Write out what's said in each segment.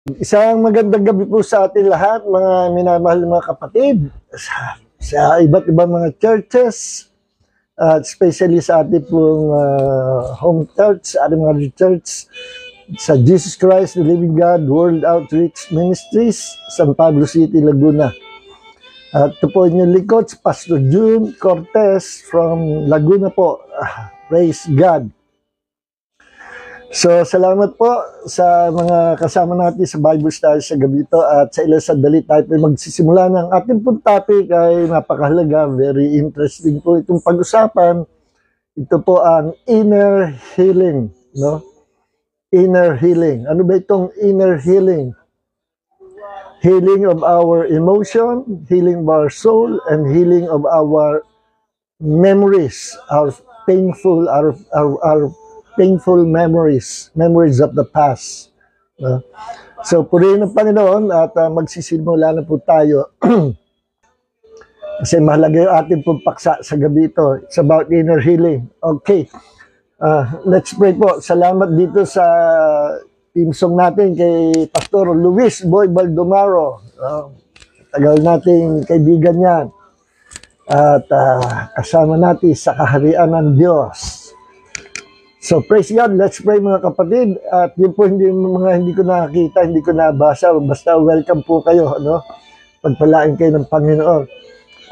Isang magandang gabi po sa atin lahat, mga minamahal mga kapatid, sa iba't ibang mga churches, at especially sa ating pong home church, sa ating mga church, sa Jesus Christ, the Living God, World Outreach Ministries, San Pablo City, Laguna. At ito po inyong likod, Pastor June Cortez from Laguna po. Praise God. So, salamat po sa mga kasama natin sa Bible Study sa gabi ito at sa ilang sandali tayo po magsisimula ng ating pong topic ay napakahalaga, very interesting po itong pag-usapan. Ito po ang inner healing, no? Inner healing. Ano ba itong inner healing? Healing of our emotion, healing of our soul, and healing of our memories, our painful memories of the past. So, purihin ng Panginoon at magsisimula na po tayo. Kasi mahalaga yung ating pong paksa sa gabi ito. It's about inner healing. Okay. Let's pray po. Salamat dito sa team song natin kay Pastor Luis Boy Baldomaro. Tagal nating kaibigan yan. At kasama natin sa kaharian ng Diyos. So praise God, let's pray mga kapatid. At yun po hindi ko nakakita, hindi ko nabasa, basta welcome po kayo, no? Pagpalain kayo ng Panginoon.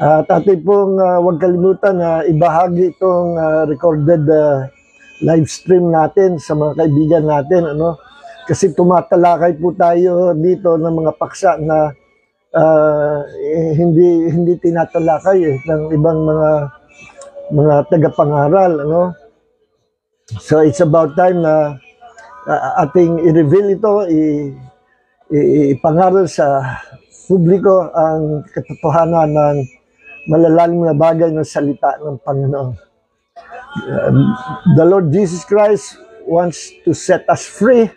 At atin pong huwag kalimutan na ibahagi itong recorded live stream natin sa mga kaibigan natin, ano? Kasi tumatalakay po tayo dito ng mga paksa na hindi tinatalakay ng ibang mga tagapangaral, ano? So it's about time na ating i-reveal ito, ipangaral sa publiko ang katotohanan ng malalalim na bagay ng salita ng Panginoon. The Lord Jesus Christ wants to set us free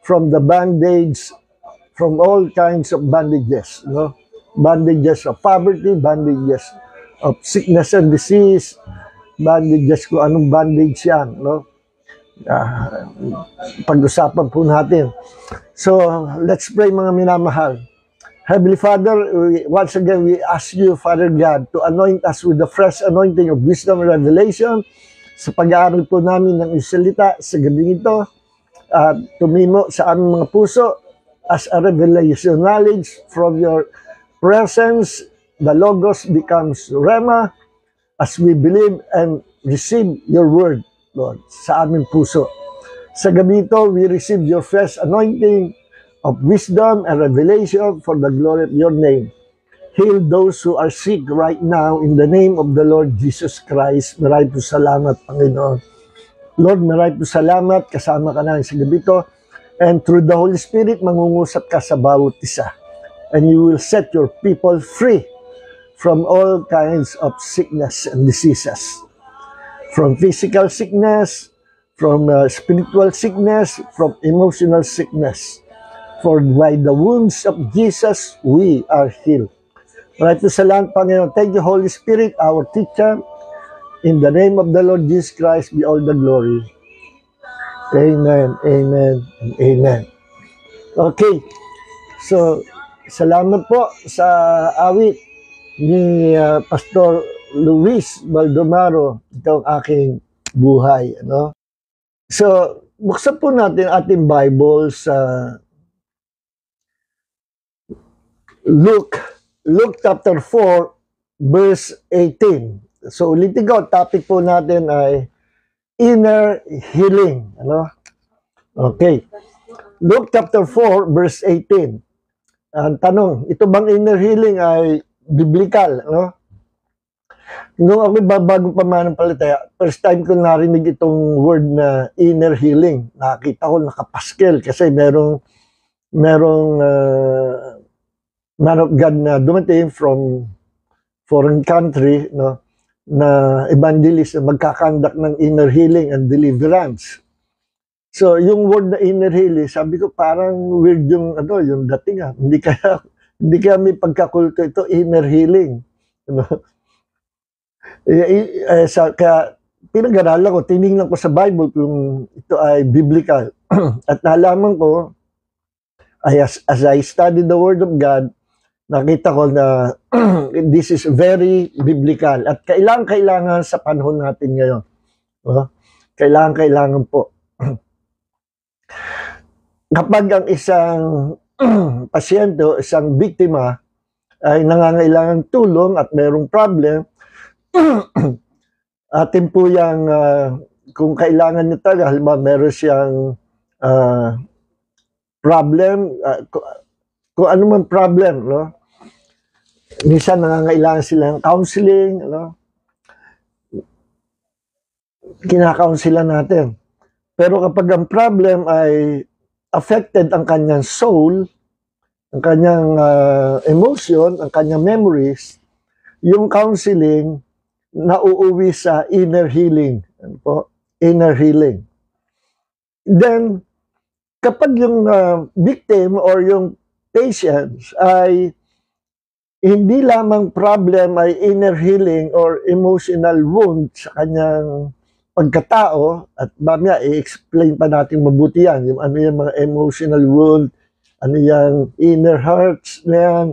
from the bandage, from all kinds of bandages, no? Bandages of poverty, bandages of sickness and disease, bandages kung anong bandage yan, no? Pag-usapan po natin. So, let's pray mga minamahal. Heavenly Father, once again, we ask you, Father God, to anoint us with the fresh anointing of wisdom and revelation sa pag-aaral po namin ng isalita sa gabi ito at tumimo sa aming mga puso as a revelation knowledge from your presence. The Logos becomes Rema as we believe and receive your word, Lord, sa aming puso. Sa gabi ito, we receive your fresh anointing of wisdom and revelation for the glory of your name. Heal those who are sick right now in the name of the Lord Jesus Christ. Maraming po salamat, Panginoon. Lord, maraming po salamat. Kasama ka namin sa gabi ito. And through the Holy Spirit, mangungusap ka sa bawat isa. And you will set your people free from all kinds of sickness and diseases. From physical sickness, from spiritual sickness, from emotional sickness. For by the wounds of Jesus, we are healed. Maraming salamat, Panginoon. Thank you, Holy Spirit, our teacher. In the name of the Lord Jesus Christ, be all the glory. Amen, amen, and amen. Okay. So, salamat po sa awit ni Pastor Luis Baldomaro, itong aking buhay, ano? So, buksan po natin ating Bible sa Luke chapter 4, verse 18. So, ulitin ko, topic po natin ay inner healing, ano? Okay. Luke chapter 4, verse 18. Ang tanong, ito bang inner healing ay biblical, no? Nung ako bago pa mananampalataya, first time ko narinig itong word na inner healing. Nakita ko nakapaskel kasi merong man of God na dumating from foreign country, no, na evangelist na magkakandak ng inner healing and deliverance. So, yung word na inner healing, sabi ko parang weird yung dating ah. Hindi kaya may pagkakulto ito, inner healing. Kaya pinag-aralan ko, tinignan ko sa Bible kung ito ay biblical. At nalaman ko As I study the Word of God, nakita ko na this is very biblical at kailangan sa panahon natin ngayon. Kailangan po. Kapag ang isang pasyente o isang biktima ay nangangailangan tulong at mayroong problem, atin po yung kung kailangan niya talaga, halimbawa meron siyang problem, kung ano man problem, no? Minsan nangangailangan sila ng counseling, no? Kinakaunsilan natin. Pero kapag ang problem ay affected ang kanyang soul, ang kanyang emotion, ang kanyang memories, yung counseling nauuwi sa inner healing. Ano po? Inner healing. Then, kapag yung victim or yung patient ay hindi lamang problem ay inner healing or emotional wound sa kanyang pagkatao, at mamaya i-explain pa natin mabuti yan, yung ano yung mga emotional wound, ano yung inner hurts na yan.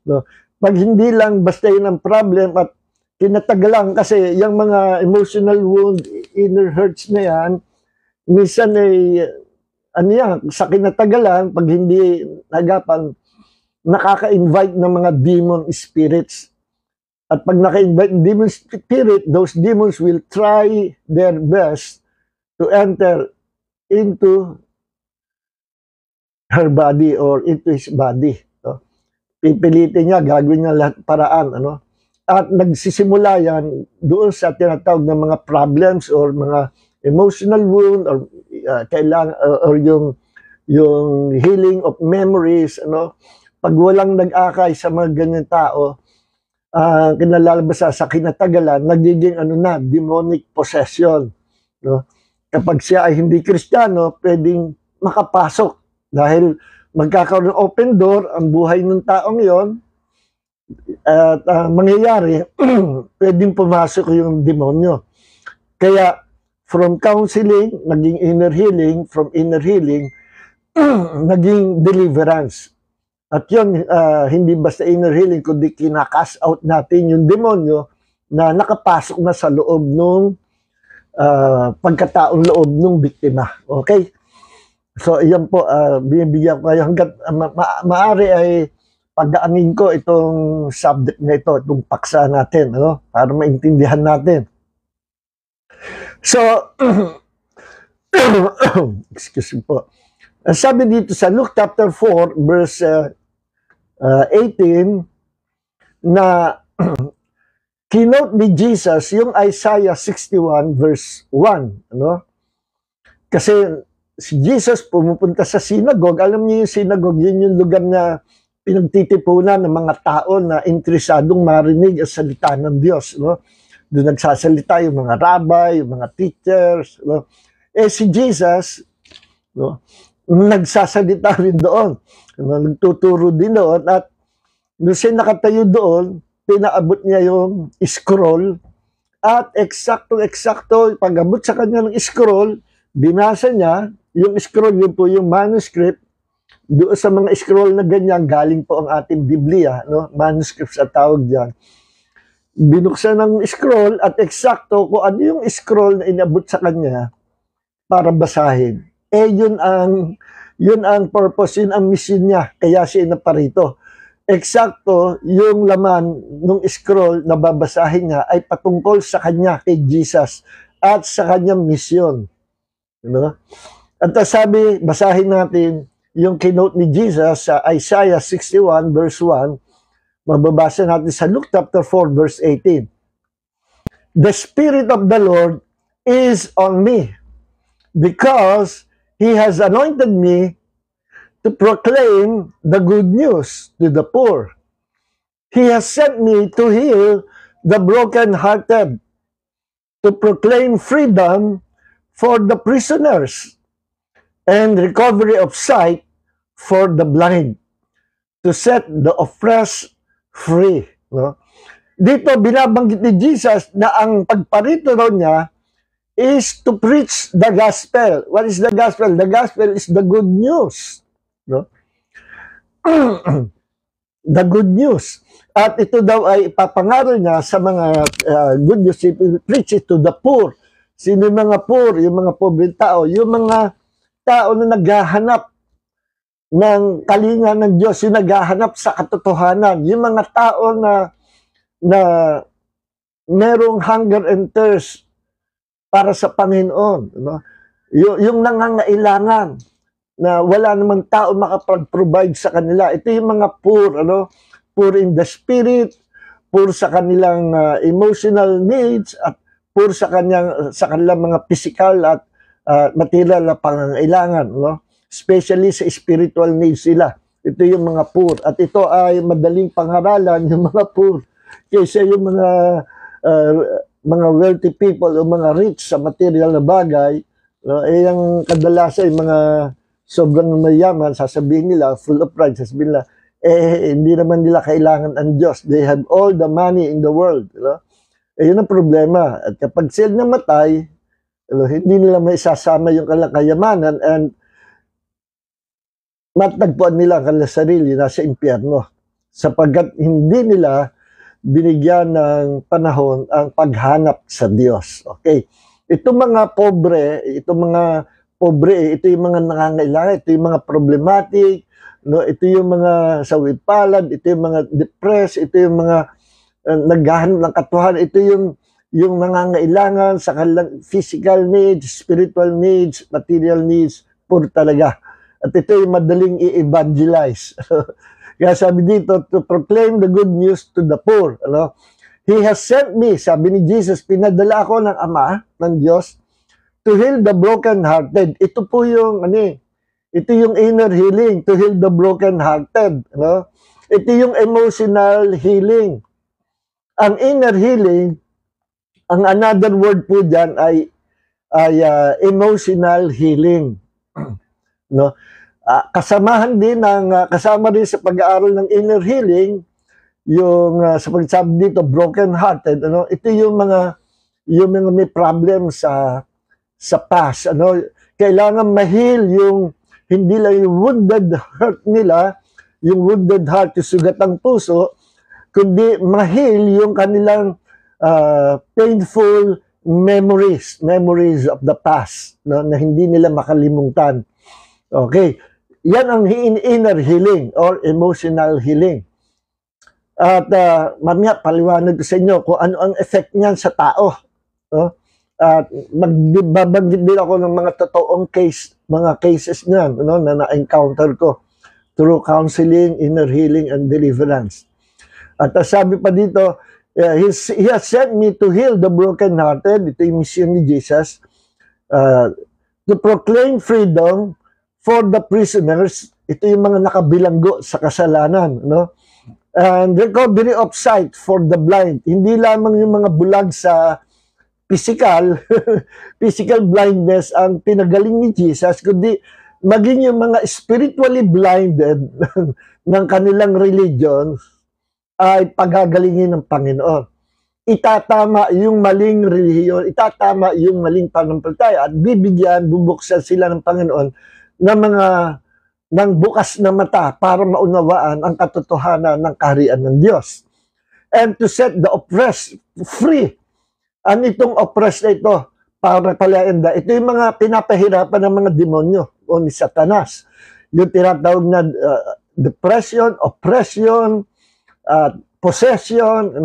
No? Pag hindi lang basta yun ang problem at kinatagalan, kasi yung mga emotional wound, inner hurts na yan, minsan ay ano yan, sa kinatagalan, pag hindi nagapan, nakaka-invite ng mga demon spirits. At pag naka-invite ng demon spirit, those demons will try their best to enter into her body or into his body. No? Pipilitin niya, gagawin niya lahat paraan. Ano? At nagsisimula yan doon sa tinatawag ng mga problems or mga emotional wound or kailangan or yung healing of memories. Ano? Pag walang nag-akay sa mga ganyan tao, kinalalabas sa kinatagalan, nagiging demonic possession. No? Kapag siya ay hindi Kristiyano, pwedeng makapasok dahil magkakaroon ng open door ang buhay ng taong yon at mangyayari, pwedeng pumasok yung demonyo. Kaya from counseling, naging inner healing, from inner healing, naging deliverance. At yun, hindi basta inner healing, kundi kinakas out natin yung demonyo na nakapasok na sa loob ng pagkataong loob ng biktima. Okay? So, yan po, binibigyan ko kayo hanggat maaari ay pagdaanin ko itong subject na ito, itong paksa natin, ano? Para maintindihan natin. So, excuse me po. Sabi dito sa Luke chapter 4, verse 18, na keynote ni Jesus yung Isaiah 61 verse 1, ano? Kasi si Jesus pumupunta sa synagogue, alam niyo yung synagogue, yun yung lugar na pinagtitipunan ng mga tao na interesadong marinig ang salita ng Diyos, no? Doon nagsasalita yung mga rabbi, yung mga teachers, no? Si Jesus, no, nagsasalita rin doon. Nagtuturo din doon at nung siya nakatayo doon, pinaabot niya yung scroll at eksakto pag-abot sa kanya ng scroll, binasa niya yung scroll, yun po yung manuscript. Doon sa mga scroll na ganyan, galing po ang ating Biblia, no? Manuscripts at tawag diyan. Binuksan ng scroll at eksakto kung ano yung scroll na inabot sa kanya para basahin. Yun ang purpose, yun ang mission niya. Kaya siya naparito. Eksakto, yung laman ng scroll na babasahin niya ay patungkol sa kanya, kay Jesus, at sa kanyang mission. Diba? At sabi, basahin natin yung keynote ni Jesus sa Isaiah 61 verse 1. Mababasa natin sa Luke chapter 4 verse 18. The Spirit of the Lord is on me, because He has anointed me to proclaim the good news to the poor. He has sent me to heal the brokenhearted, to proclaim freedom for the prisoners, and recovery of sight for the blind, to set the oppressed free. No? Dito binabanggit ni Jesus na ang pagparito raw niya is to preach the gospel. What is the gospel? The gospel is the good news. No? the good news. At ito daw ay ipapangaral niya sa mga good news. He preach it to the poor. Sino yung mga poor? Yung mga pobreng tao. Yung mga tao na naghahanap ng kalinga ng Diyos, yung naghahanap sa katotohanan. Yung mga tao na merong hunger and thirst para sa Panginoon. No? Yung nangangailangan na wala namang tao makapag-provide sa kanila. Ito yung mga poor, poor in the spirit, poor sa kanilang emotional needs, at poor sa kanilang mga physical at material na pangangailangan, especially sa spiritual needs sila. Ito yung mga poor, at ito ay madaling pangaralan yung mga poor kaysa yung mga wealthy people o mga rich sa material na bagay. Yung kadalasan yung mga sobrang mayaman, sasabihin nila, full of pride, sasabihin nila, hindi naman nila kailangan ang Diyos. They have all the money in the world. Yun ang problema. At kapag sila namatay, hindi nila may sasama yung kanilang kayamanan and matagpuan nila ang kanilang sarili nasa impyerno. Sapagkat hindi nila binigyan ng panahon ang paghanap sa Diyos. Okay. Itong mga pobre, ito yung mga nangangailangan, ito yung mga problematic, ito yung mga sawipalad, ito yung mga depressed, ito yung mga naghahanap ng katuhan, ito yung nangangailangan sa kanilang physical needs, spiritual needs, material needs, puro talaga. At ito yung madaling i-evangelize. Kaya sabi dito, to proclaim the good news to the poor. He has sent me, sabi ni Jesus, pinadala ako ng Ama, ng Diyos, to heal the broken-hearted. Ito po yung, ito yung inner healing, to heal the broken-hearted. Ito yung emotional healing. Ang inner healing, ang another word po dyan ay emotional healing. Kasama rin sa pag-aaral ng inner healing, yung sa pagsabi dito, broken-hearted. Ito yung mga may problem sa past. Kailangan ma-heal yung hindi lang yung wounded heart nila, yung wounded heart, yung sugatang puso, kundi ma-heal yung kanilang painful memories of the past, na hindi nila makalimutan. Okay. Yan ang inner healing or emotional healing. At mamaya paliwanag ko sa inyo kung ano ang effect niyan sa tao. At magbabanggit din ako ng mga totoong mga cases niyan, na na-encounter ko through counseling, inner healing, and deliverance. At sabi pa dito, He has sent me to heal the broken-hearted, ito yung mission ni Jesus, to proclaim freedom for the prisoners, ito yung mga nakabilanggo sa kasalanan, and recovery of sight for the blind. Hindi lamang yung mga bulag sa physical blindness ang pinagaling ni Jesus, kundi maging yung mga spiritually blinded ng kanilang religion ay pagagalingin ng Panginoon. Itatama yung maling relihiyon, itatama yung maling pananampalataya at bubuksan sila ng Panginoon ng bukas na mata para maunawaan ang katotohanan ng kaharian ng Diyos. And to set the oppressed free. Ano itong oppressed na ito? Para palaenda. Ito yung mga pinapahirapan ng mga demonyo o ni Satanas. Yung tinatawag na depression, oppression, possession,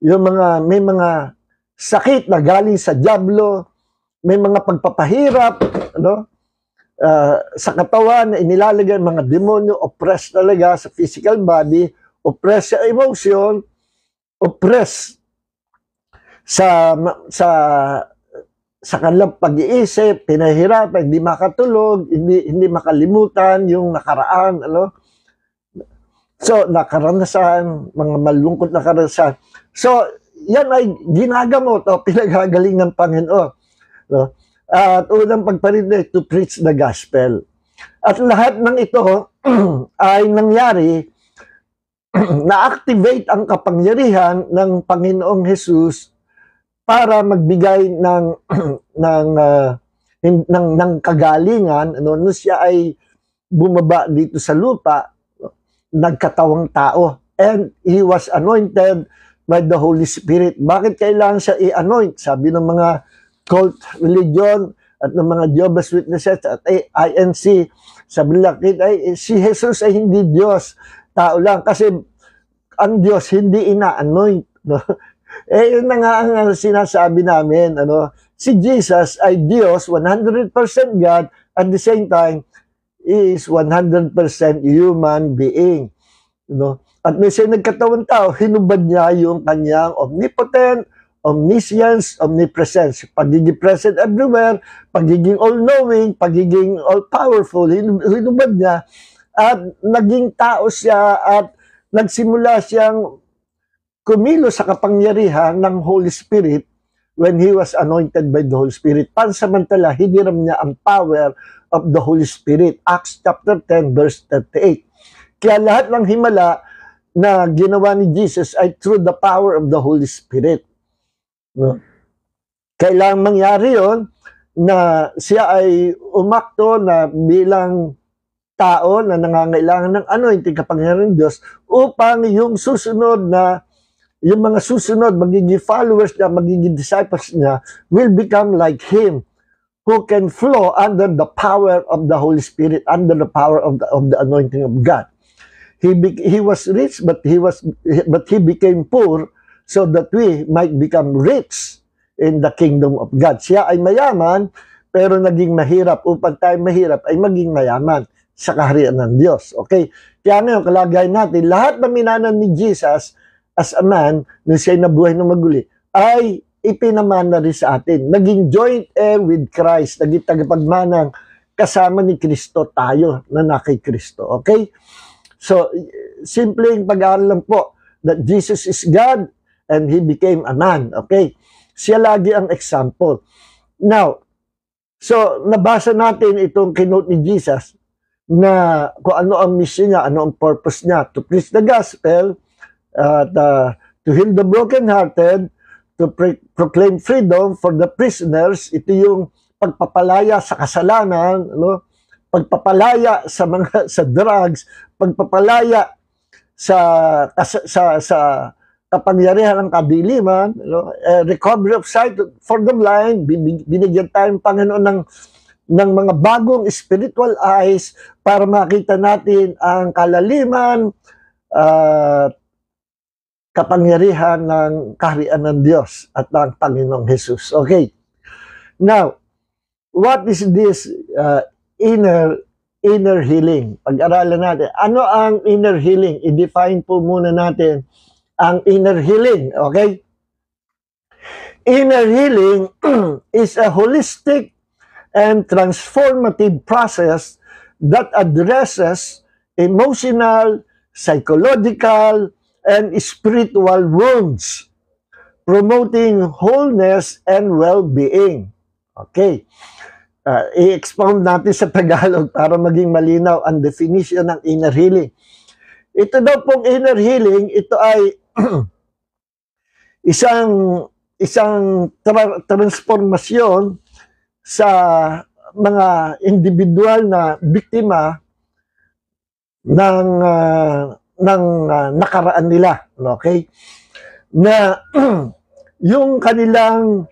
yung may mga sakit na galing sa dyablo, may mga pagpapahirap, sa katawan na inilalagay mga demonyo, oppressed talaga sa physical body, oppressed sa emotion, oppressed sa kanilang pag-iisip, pinahirapan, hindi makatulog, hindi makalimutan yung nakaraan, So, nakaranasan, mga malungkot na karanasan. So, yan ay ginagamot o pinagagaling ng Panginoon. At unang pagparinda to preach the gospel. At lahat ng ito ay nangyari, na-activate ang kapangyarihan ng Panginoong Jesus para magbigay ng kagalingan nung siya ay bumaba dito sa lupa. nagkatawang tao. And He was anointed by the Holy Spirit. Bakit kailangan siya i-anoint? Sabi ng mga cult religion at ng mga Jehovah's Witnesses at INC, sabi nila, si Jesus ay hindi Diyos, tao lang. Kasi ang Diyos hindi ina-anoint. No? Yun na nga ang sinasabi namin. Si Jesus ay Diyos, 100% God, at the same time, is 100% human being. At nung siya nagkatawang tao, hinubad niya yung kanyang omnipotent, omniscience, omnipresence. Pagiging present everywhere, pagiging all-knowing, pagiging all-powerful, hinubad niya. At naging tao siya at nagsimula siyang kumilos sa kapangyarihan ng Holy Spirit when He was anointed by the Holy Spirit. Pansamantala, hiniram niya ang power of the Holy Spirit. Acts chapter 10, verse 38. Kaya lahat ng himala na ginawa ni Jesus ay through the power of the Holy Spirit. No? Kailangan mangyari yon na siya ay umakto na bilang tao na nangangailangan ng anointing kapangyarihan ng Diyos upang yung mga susunod, magiging followers niya, magiging disciples niya, will become like Him, who can flow under the power of the Holy Spirit, under the power of the anointing of God. He was rich, but he became poor so that we might become rich in the kingdom of God. Siya ay mayaman, pero naging mahirap upang tayo mahirap ay maging mayaman sa kaharian ng Diyos. Okay? Kaya ngayon, kalagayan natin, lahat na minanan ni Jesus as a man, nung siya'y nabuhay ng maguli, ay ipinamana rin sa atin. Naging joint heir with Christ, naging tagapagmanang kasama ni Kristo tayo na nakay Kristo. Okay? So, simpleng pag-aaral lang po that Jesus is God and He became a man. Okay? Siya lagi ang example. Now, so nabasa natin itong kinote ni Jesus na kung ano ang mission niya, ano ang purpose niya, to preach the gospel, to heal the brokenhearted, to proclaim freedom for the prisoners. Ito yung pagpapalaya sa kasalanan, pagpapalaya sa drugs, pagpapalaya sa kapangyarihan ng kadiliman, recovery of sight for the blind. Binigyan tayong Panginoon ng mga bagong spiritual eyes para makita natin ang kalaliman, kapangyarihan ng kaharian ng Diyos at ng Panginoong Jesus. Okay. Now, what is this inner healing? Pag-aralan natin. Ano ang inner healing? I-define po muna natin ang inner healing. Okay? Inner healing is a holistic and transformative process that addresses emotional, psychological, and spiritual wounds, promoting wholeness and well-being. Okay. I-expound natin sa Tagalog para maging malinaw ang definition ng inner healing. Ito daw pong inner healing, ito ay isang transformasyon sa mga individual na biktima ng nakaraan nila, okay? Na yung kanilang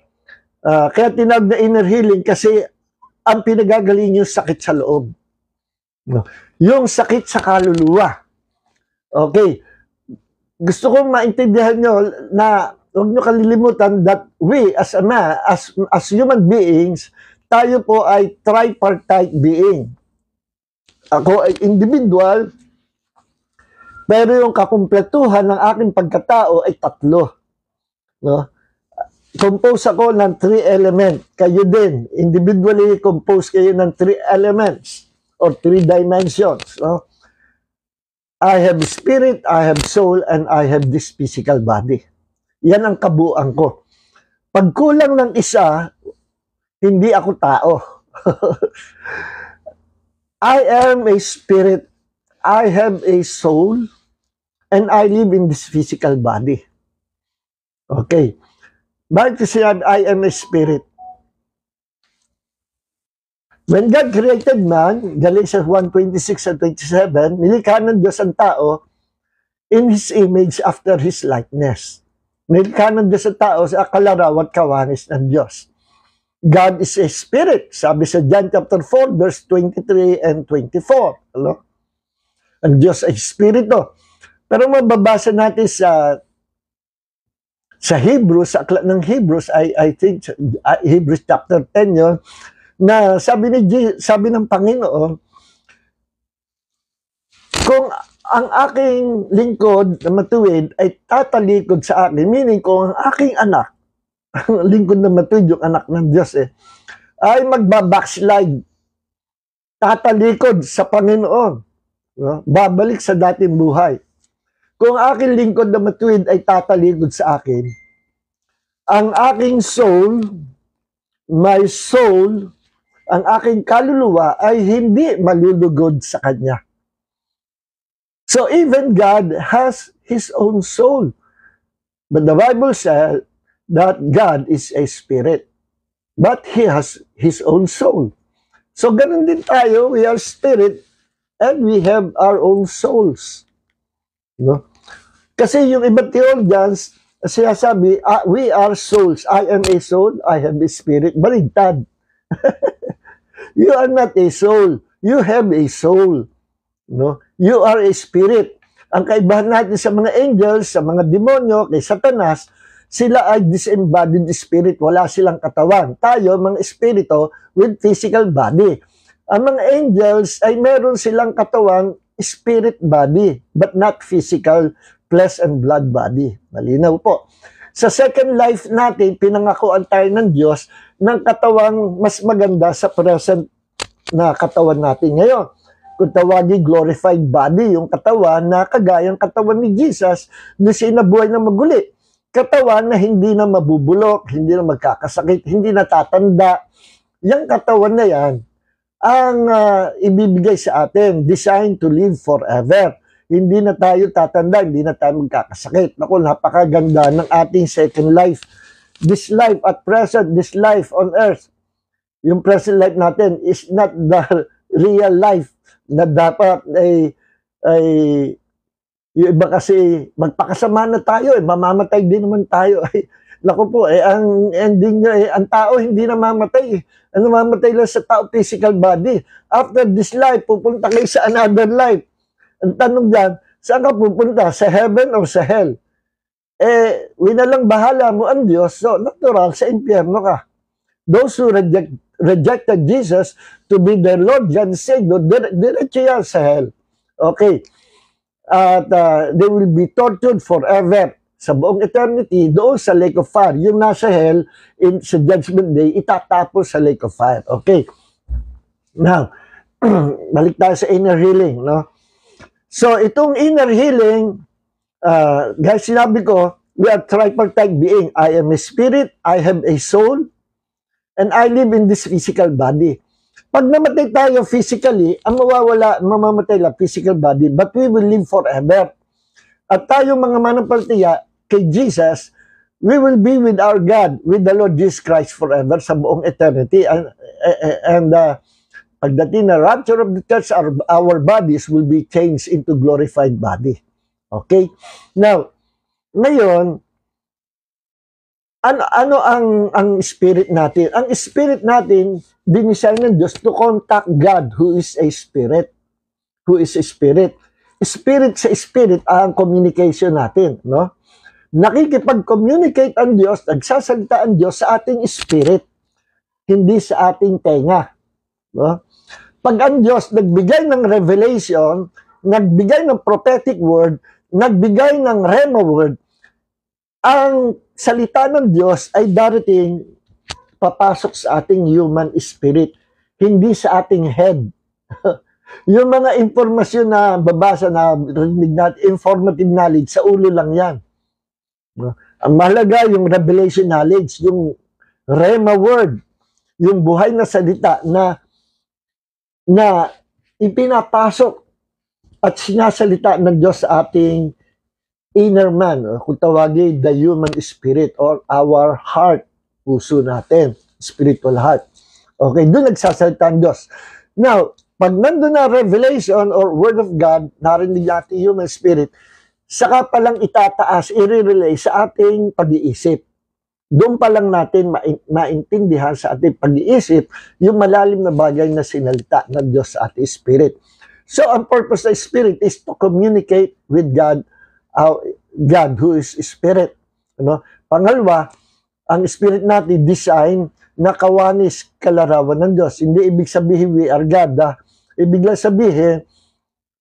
kaya tinawag na inner healing kasi ang pinagagaling yung sakit sa loob. Yung sakit sa kaluluwa. Okay. Gusto kong maintindihan nyo na huwag nyo kalilimutan that we as human beings, tayo po ay tripartite being. Ako ay individual, pero yung kakumpletuhan ng aking pagkatao ay tatlo. No? Compose ako ng 3 elements. Kayo din, individually compose kayo ng 3 elements or 3 dimensions. No? I have spirit, I have soul, and I have this physical body. Yan ang kabuuan ko. Pag kulang ng isa, hindi ako tao. I am a spirit, I have a soul, and I live in this physical body. Okay. Bakit kasi I am a spirit? When God created man, Galatians 1:26 and 27, nilikha ng Diyos ang tao in His image after His likeness. Nilikha ng Diyos ang tao sa kalarawan at kawanis ng Diyos. God is a spirit, sabi sa John chapter 4, verse 23 and 24. Hello? Ang Diyos ay spirito. Pero mababasa natin sa Hebrews, sa aklat ng Hebrews, I think Hebrews chapter 10 yun, na sabi ng Panginoon, kung ang aking lingkod na matuwid ay tatalikod sa akin, meaning kung ang aking anak, ang lingkod na matuwid, yung anak ng Diyos ay magbabackslide, tatalikod sa Panginoon, no? Babalik sa dating buhay. Kung aking lingkod na matuwid ay tatalikod sa akin, ang aking soul, my soul, ang aking kaluluwa ay hindi malulugod sa Kanya. So even God has His own soul. But the Bible says that God is a spirit. But He has His own soul. So ganun din tayo, we are spirit and we have our own souls. No? Kasi yung ibang theologians, sinasabi, we are souls. I am a soul, I have a spirit. Baligtad. You are not a soul. You have a soul. No? You are a spirit. Ang kaibahan natin sa mga angels, sa mga demonyo, kay Satanas, sila ay disembodied spirit. Wala silang katawan. Tayo, mga espiritu with physical body. Ang mga angels ay meron silang katawang spirit body, but not physical flesh and blood body. Malinaw po. Sa second life natin, pinangakuan tayo ng Diyos ng katawang mas maganda sa present na katawan natin ngayon. Kung tawagin glorified body, yung katawan na kagayang katawan ni Jesus na sinabuhay na maguli. Katawan na hindi na mabubulok, hindi na magkakasakit, hindi na tatanda. Yung katawan na yan ang ibibigay sa atin, designed to live forever. Hindi na tayo tatanda, hindi na tayo magkakasakit. Naku, napakaganda ng ating second life. This life at present, this life on earth, yung present life natin is not the real life na dapat ay yung iba kasi magpakasama na tayo, mamamatay din naman tayo. Naku po, ang ending nyo, ang tao hindi na mamatay. Ang mamatay lang sa tao, physical body. After this life, pupunta kayo sa another life. Ang tanong dyan, saan ka pupunta? Sa heaven or sa hell? Winalang bahala mo ang Diyos, so natural, sa impyerno ka. Those who rejected Jesus to be their Lord and Savior, diretso yan sa hell. Okay. At they will be tortured forever sa buong eternity doon sa lake of fire. Yung nasa hell, sa judgment day, itatapos sa lake of fire. Okay. Now, balik tayo sa inner healing, no? So, itong inner healing, guys, sinabi ko, we are tripartite being. I am a spirit, I have a soul, and I live in this physical body. Pag namatay tayo physically, ang mamamatay lang physical body, but we will live forever. At tayo mga manampalataya kay Jesus, we will be with our God, with the Lord Jesus Christ forever sa buong eternity. And pagdating na rapture of the church, our bodies will be changed into glorified body. Okay? Now, ngayon, ano ang spirit natin? Ang spirit natin, dinisign ng Diyos to contact God who is a spirit. Who is a spirit. Spirit sa spirit ang communication natin, no? Nakikipag-communicate ang Diyos, nagsasalita ang Diyos sa ating spirit, hindi sa ating tenga, no? Pag ang Diyos nagbigay ng revelation, nagbigay ng prophetic word, nagbigay ng rhema word, ang salita ng Diyos ay darating papasok sa ating human spirit, hindi sa ating head. Yung mga informasyon na babasa na rinig natin, informative knowledge, sa ulo lang yan. Ang mahalaga yung revelation knowledge, yung rhema word, yung buhay na salita na ipinapasok at sinasalita ng Diyos sa ating inner man, kung tawagin the human spirit or our heart, puso natin, spiritual heart. Okay, doon nagsasalita ang Diyos. Now, pag nandun na revelation or word of God, narinig natin human spirit, saka palang itataas, i-relay sa ating pag-iisip. Doon pa lang natin maintindihan sa ating pag-iisip yung malalim na bagay na sinalita ng Diyos sa ating spirit. So, ang purpose ng spirit is to communicate with God, God who is spirit. Ano? Pangalawa, ang spirit natin design na kawanis kalarawan ng Diyos. Hindi ibig sabihin we are God. Ibig lang sabihin,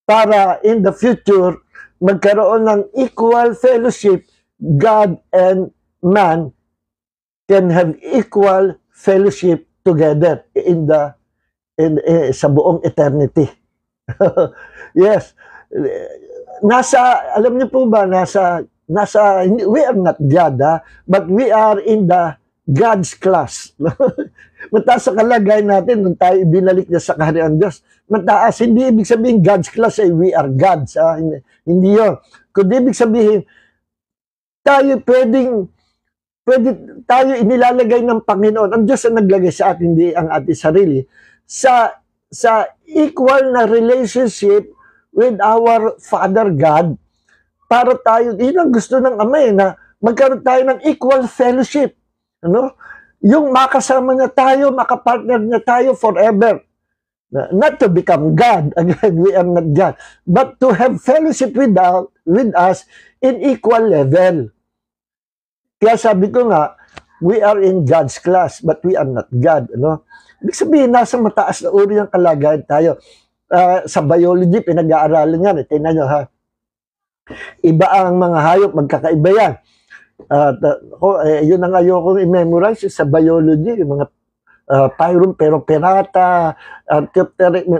para in the future, magkaroon ng equal fellowship, God and man can have equal fellowship together sa buong eternity. Yes. Alam niyo po ba, we are not God, but we are in the God's class. Mataas sa kalagayan natin nung tayo binalik na sa kaharian Diyos. Mataas, hindi ibig sabihin God's class ay we are gods. Hindi yun. Kundi ibig sabihin, tayo tayo inilalagay ng Panginoon. Ang Diyos ang naglagay sa atin, hindi ang ating sarili. Sa equal na relationship with our Father God, para tayo, yun ang gusto ng Ama na magkaroon tayo ng equal fellowship. Ano? Yung makasama na tayo, makapartner na tayo forever. Not to become God. Again, we are not God. But to have fellowship with us in equal level. Kaya sabi ko nga, we are in God's class, but we are not God. Ano? Ibig sabihin, nasa mataas na uri ng kalagayan tayo. Sa biology, pinag-aaralan yan. Tingnan nyo, ha? Iba ang mga hayop, magkakaiba yan. Yun ang ayokong i-memorize sa biology, yung mga Pyroperata,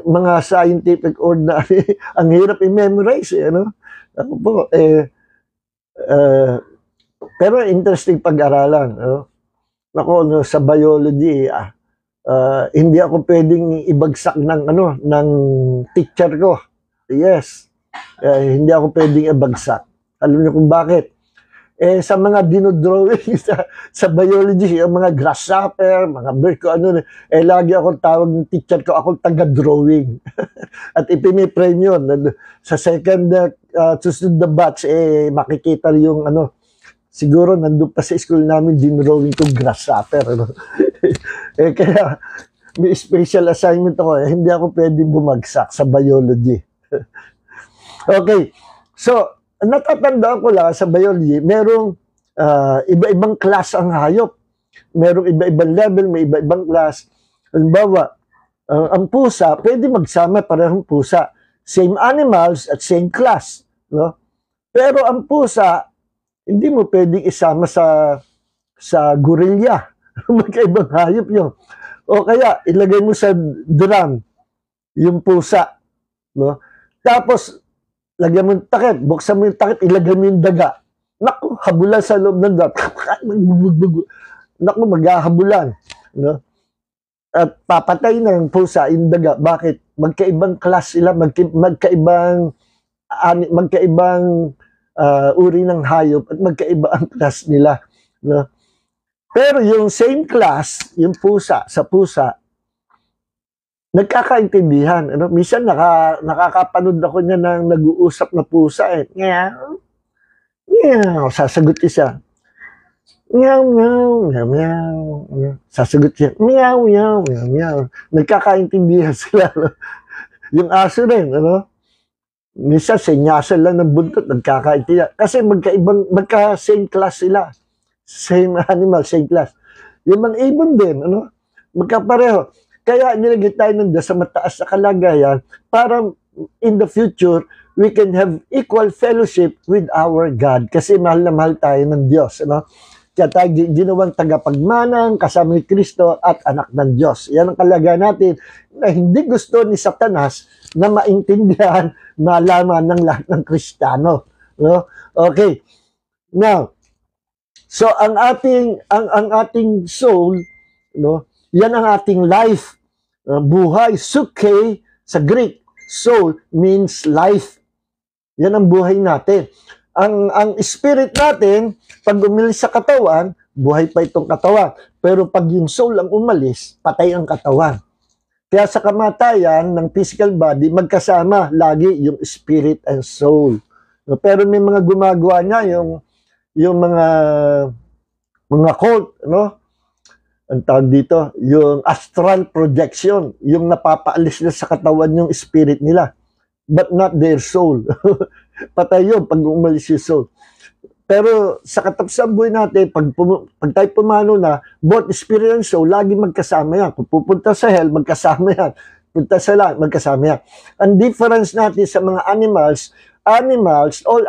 mga scientific ordinary, ang hirap i-memorize. Ano? Ako po, pero interesting pag-aralan. Ano? Ako, sa biology, hindi ako pwedeng ibagsak ng teacher ko. Yes. Hindi ako pwedeng ibagsak. Alam niyo kung bakit? Sa mga dinodrawing sa biology, yung mga grasshopper, mga bird ko, lagi akong tawag ng teacher ko, akong taga-drawing. At ipiniprame yun. Sa second susunod na batch, makikita yung siguro nandun pa sa school namin, dinrawing kong grasshopper. Kaya may special assignment ako. Hindi ako pwedeng bumagsak sa biology. Okay. So, natatandaan ko lang sa biology, merong iba-ibang class ang hayop. Merong iba-ibang level, may iba-ibang class. Halimbawa, ang pusa, pwede magsama parehong pusa. Same animals at same class. No? Pero ang pusa, hindi mo pwedeng isama sa gorilla. Magkaibang hayop yun. O kaya, ilagay mo sa drum, yung pusa. No? Tapos, lagyan mo yung takip, buksan mo yung takip, ilagay mo yung daga. Naku, habulan sa loob ng drum. Naku, maghahabulan. No? At papatay na ng pusa yung daga. Bakit? Magkaibang class sila, magkaibang uri ng hayop at magkaiba ang class nila. No? Pero yung same class, yung pusa, sa pusa, nagkakaintindihan. Ano? Minsan nakakapanood ako niya ng nag-uusap na pusa. Meow. Meow. Sasagot siya. Meow, meow, meow, meow. Sasagot siya. Meow, meow, meow, meow. Nagkakaintindihan sila. No? Yung aso rin, ano? Minsan, senyasal lang ng buntot, nagkakaintindihan. Kasi magka-same class sila. Same animal, same class. Yung mga ibon din, ano? Magkapareho. Kaya nilagay tayo ng Diyos sa mataas na kalagayan para in the future, we can have equal fellowship with our God. Kasi mahal na mahal tayo ng Diyos. Ano? Kaya tayo ginawang tagapagmanang, kasama ni Kristo at anak ng Diyos. Yan ang kalagayan natin na hindi gusto ni Satanas na maintindihan, malaman ng lahat ng Kristiyano. No? Okay. Now, so ang ating soul, no? Yan ang ating life. Buhay, suke, sa Greek, soul means life. Yan ang buhay natin. Ang spirit natin, pag umilis sa katawan, buhay pa itong katawan. Pero pag yung soul ang umalis, patay ang katawan. Kaya sa kamatayan ng physical body, magkasama lagi yung spirit and soul. Pero may mga gumagawa niya, yung mga cult, no? Ang tawag dito, yung astral projection, yung napapaalis na sa katawan yung spirit nila, but not their soul. Patay yun pag umalis yung soul. Pero sa katapusang buhay natin, pag tayo pumano na, both spirit and soul, lagi magkasama yan. Kung pupunta sa hell, magkasama yan. Punta sa langit, magkasama yan. Ang difference natin sa mga animals, all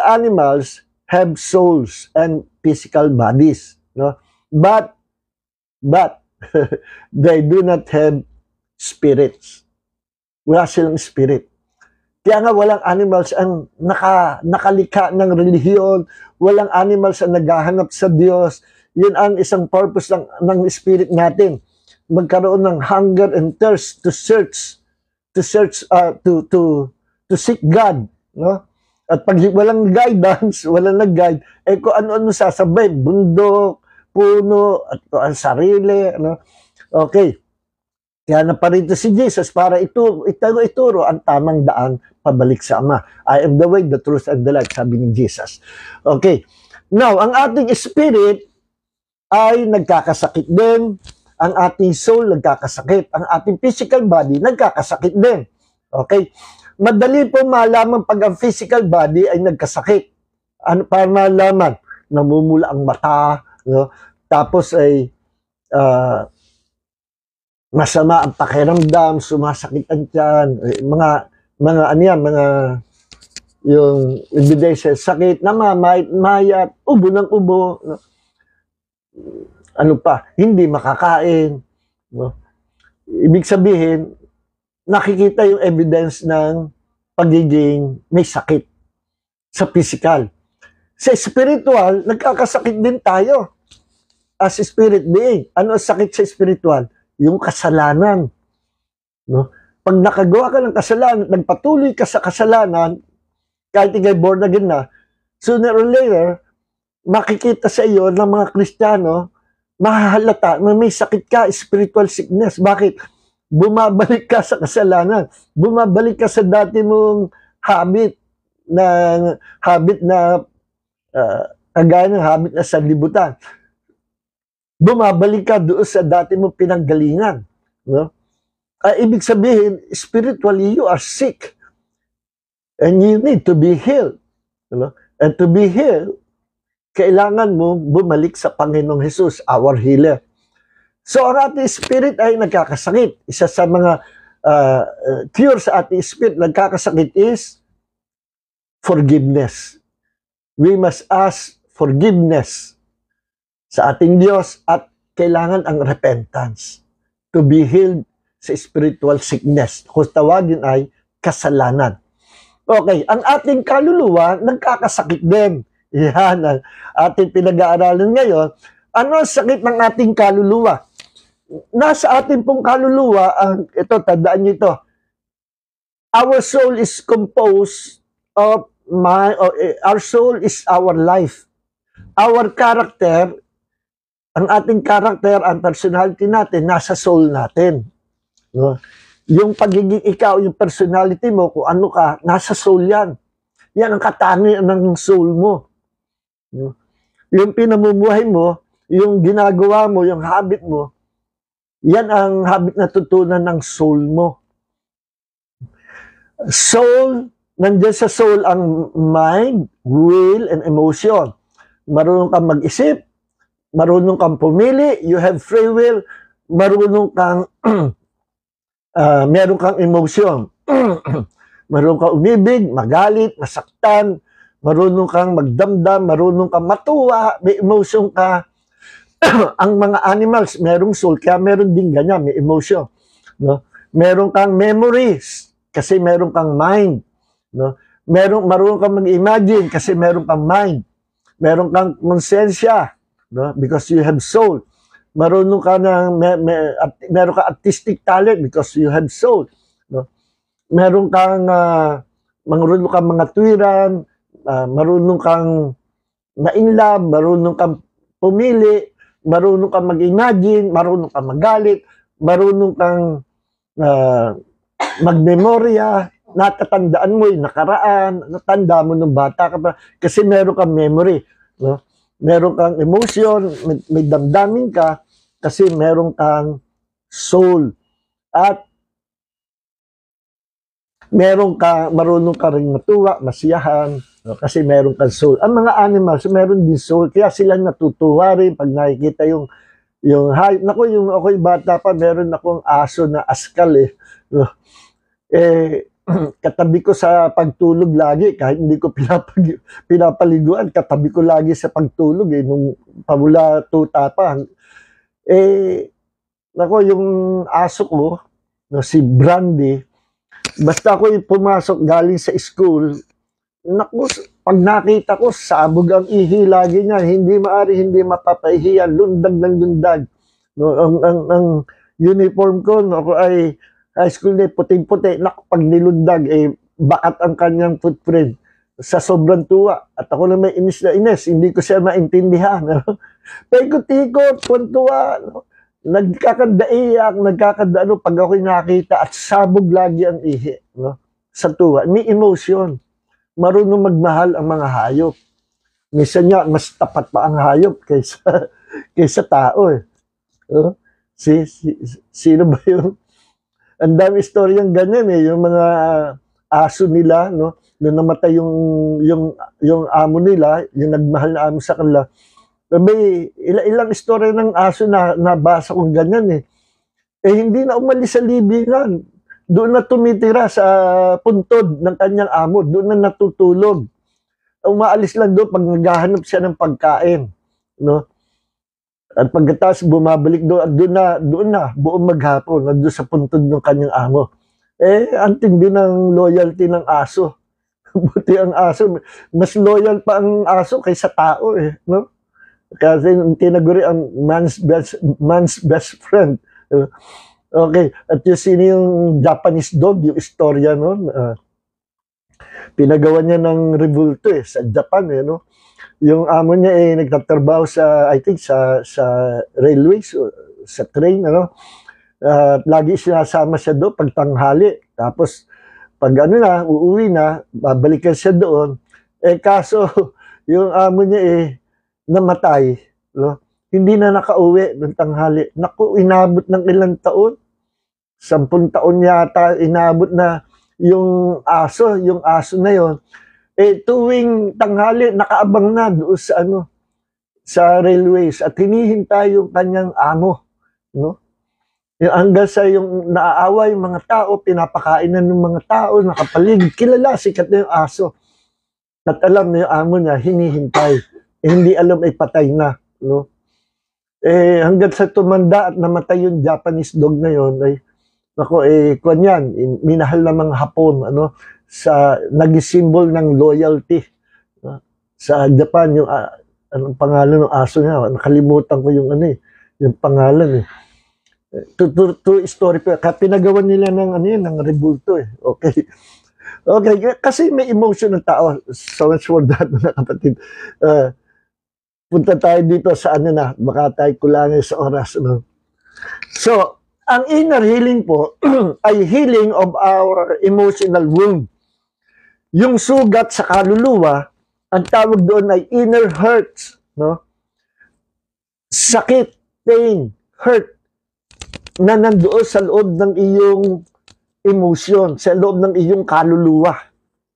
animals have souls and physical bodies. No? But they do not have spirits. Wala silang spirit. Kaya nga walang animals ang nakalikha ng relihiyon, walang animals ang naghahanap sa Diyos. Yun ang isang purpose ng spirit natin. Magkaroon ng hunger and thirst to search, to seek God. No? At pag walang guidance, walang nag-guide, kung ano-ano sasabay, bundok, puno, at ang sarili. No? Okay. Kaya naparito si Jesus para ituro ang tamang daan pabalik sa Ama. I am the way, the truth, and the life, sabi ni Jesus. Okay. Now, ang ating spirit ay nagkakasakit din. Ang ating soul nagkakasakit. Ang ating physical body nagkakasakit din. Okay. Madali po malaman pag ang physical body ay nagkasakit. Ano para malaman? Namumula ang mata, no? Tapos ay masama ang pakiramdam, sumasakit ang tiyan, yung ebidensya, sakit, mayat, ubo ng ubo, no? Ano pa, hindi makakain, no? Ibig sabihin, nakikita yung evidence ng pagiging may sakit sa physical. Sa spiritual, nagkakasakit din tayo as spirit being. Ano ang sakit sa spiritual? Yung kasalanan. No? Pag nakagawa ka ng kasalanan, nagpatuloy ka sa kasalanan, kahit ikay born again na, sooner or later, makikita sa iyo ng mga Kristiyano, mahahalata na may sakit ka, spiritual sickness. Bakit? Bumabalik ka sa kasalanan. Bumabalik ka sa dati mong habit na kagaya ng habit na sanlibutan. Bumabalik ka doon sa dati mong pinanggalingan. No? Ibig sabihin, spiritually, you are sick. And you need to be healed. No? And to be healed, kailangan mo bumalik sa Panginoong Jesus, our healer. So, ang ating spirit ay nagkakasakit. Isa sa mga cure sa ating spirit nagkakasakit is forgiveness. We must ask forgiveness sa ating Diyos at kailangan ang repentance to be healed sa spiritual sickness. Kung tawagin ay kasalanan. Okay, ang ating kaluluwa nagkakasakit din. Yan ang ating pinag-aaralan ngayon. Ano ang sakit ng ating kaluluwa? Nasa ating pong kaluluwa, ito, tandaan nyo ito. Our soul is composed of our soul is our life. Our character, ang ating character, ang personality natin, nasa soul natin. No? Yung pagiging ikaw, yung personality mo, kung ano ka, nasa soul yan. Yan ang katangian ng soul mo. No? Yung pinamumuhay mo, yung ginagawa mo, yung habit mo, yan ang habit na tutunan ng soul mo. Soul, nandiyan sa soul ang mind, will, and emotion. Marunong kang mag-isip, marunong kang pumili, you have free will, marunong kang, meron kang emotion. Marunong kang umibig, magalit, masaktan, marunong kang magdamdam, marunong kang matuwa, may emotion ka. Ang mga animals, merong soul, kaya meron din ganyan, may emotion. No? Meron kang memories, kasi meron kang mind. No? Marunong kang mag-imagine, kasi meron kang mind. Meron kang konsensya, no? Because you have soul. Marunong ka meron kang artistic talent because you have soul. No? Meron kang marunong kang mga tuwiran, marunong kang ma-in love, marunong kang pumili, marunong kang mag-imagine, marunong kang magalit, marunong kang magmemorya, natatandaan mo yung nakaraan, natanda mo nung bata ka pa, kasi meron kang memory, no? Meron kang emotion, may damdamin ka, kasi meron kang soul. At marunong ka rin matuwa, masiyahan, no? Kasi meron kang soul. Ang mga animals, meron din soul, kaya sila natutuwa rin pag nakikita yung naku, yung ako'y bata pa, meron akong aso na askal eh. No? Katabi ko sa pagtulog lagi, kahit hindi ko pinapaliguan, katabi ko lagi sa pagtulog eh, nung pamula tuta pa. Naku, yung aso ko, no, si Brandy, basta ako pumasok galing sa school, naku, pag nakita ko, sabog ang ihi lagi niya, hindi mapapahiyan, lundag ng lundag. No, ang uniform ko, no, ako ay high school na puting-puti, naku, pag nilundag, bakat ang kanyang footprint sa sobrang tuwa. At ako na may inis na inis, hindi ko siya maintindihan. No? Paikot-ikot, tuwa, no? Nagkakadaiyak, pag ako'y nakita at sabog lagi ang ihi. No? Sa tuwa, may emotion. Marunong magmahal ang mga hayop. Minsan nga, mas tapat pa ang hayop kaysa tao. Eh. No? Sino ba yung... Ang dami istoryang ganyan eh, yung mga aso nila, no, na namatay yung amo nila, yung nagmahal na amo sa kanila. May ilang istorya ng aso na nabasa kong ganyan eh. Hindi na umalis sa libingan. Doon na tumitira sa puntod ng kanyang amo, doon na natutulog. Umaalis lang doon pag naghahanap siya ng pagkain, no? At pagkatapos bumabalik doon na buong maghapon, doon sa puntod ng kanyang amo. Ang tindi ng loyalty ng aso. Buti ang aso, mas loyal pa ang aso kaysa tao eh, no? Kasi tinaguri ang man's best friend. Okay, at yung sino yung Japanese dog, yung istorya noon, pinagawa niya ng rebulto eh, sa Japan eh, no? Yung amo niya nagtatrabaho I think sa railways, sa train, ano? Lagi sinasama siya doon pag tanghali. Tapos, pag uuwi na, babalikan siya doon. Kaso, yung amo niya namatay. No? Hindi na nakauwi ng tanghali. Naku, inabot ng ilang taon. 10 taon yata, inabot na yung aso na yon. Tuwing tanghali, nakaabang na doon sa railways at hinihintay yung kanyang amo, no? Hanggang sa yung naaawa yung mga tao, pinapakainan ng mga tao, nakapaligid, kilala, sikat na yung aso. At alam na yung amo niya, hinihintay. Hindi alam ay patay na, no? Hanggang sa tumanda at namatay yung Japanese dog na yon, kanyan, minahal ng mga Hapon, naging symbol ng loyalty. Sa Japan, yung anong pangalan ng aso niya, nakalimutan ko yung yung pangalan eh. True story pa. Pinagawan nila ng rebulto eh. Okay. Okay, kasi may emotion ng tao. So much for that, mga kapatid. Punta tayo dito sa baka tayo kulangin sa oras. No? So, ang inner healing po ay healing of our emotional wound. Yung sugat sa kaluluwa, ang tawag doon ay inner hurts, no? Sakit, pain, hurt na nandoon sa loob ng iyong emotion, sa loob ng iyong kaluluwa,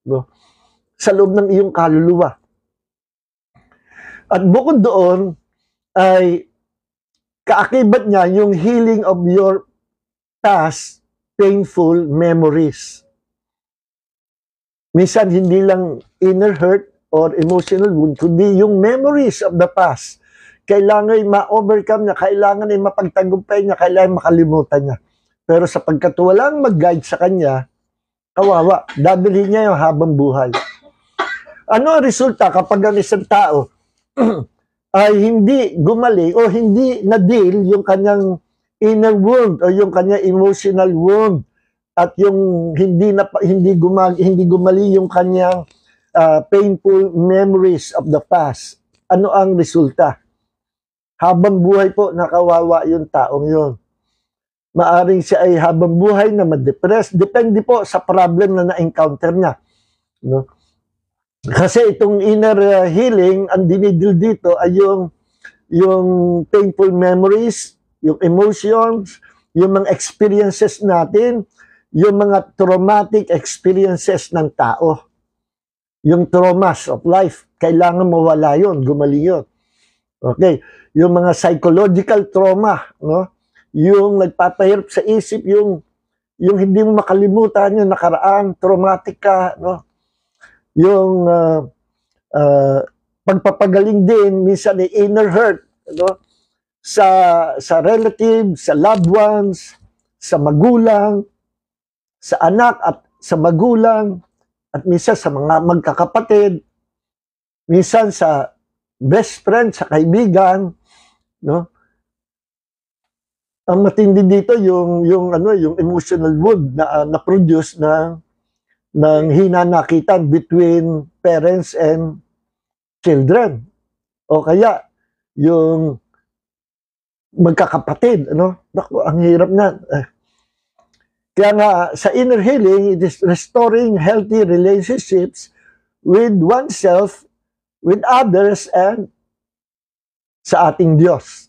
no? Sa loob ng iyong kaluluwa. At bukod doon ay kaakibat niya yung healing of your past painful memories. Minsan, hindi lang inner hurt or emotional wound, kundi yung memories of the past. Kailangan ma-overcome niya, kailangan mapagtagumpay niya, kailangan makalimutan niya. Pero sapagkat walang mag-guide sa kanya, kawawa, dadalhin niya yung habang buhay. Ano ang resulta kapag ang isang tao ay hindi gumaling o hindi na-deal yung kanyang inner wound o yung kanyang emotional wound? At yung hindi gumali yung kanyang painful memories of the past. ano ang resulta? Habang buhay po, nakawawa yung taong yun. Maaring siya ay habang buhay na ma-depress. Depende po sa problem na na-encounter niya. No? Kasi itong inner healing, ang dinidil dito ay yung painful memories, yung emotions, yung mga experiences natin, yung mga traumatic experiences ng tao. Yung traumas of life, kailangan mawala yun, gumaling yun. Okay, yung mga psychological trauma, no? Yung nagpapahirap sa isip, yung hindi mo makalimutan yung nakaraan, traumatic ka, no? Yung pagpapagaling din, minsan ay inner hurt, no? Sa relatives, sa loved ones, sa magulang, sa anak at sa magulang, at minsan sa mga magkakapatid, minsan sa best friend, sa kaibigan, no? Ang matindi dito yung emotional wound na produce ng hinanakitan between parents and children. O kaya yung magkakapatid, ano? Naku, ang hirap na. Kaya nga sa inner healing, it is restoring healthy relationships with oneself, with others, and sa ating Diyos.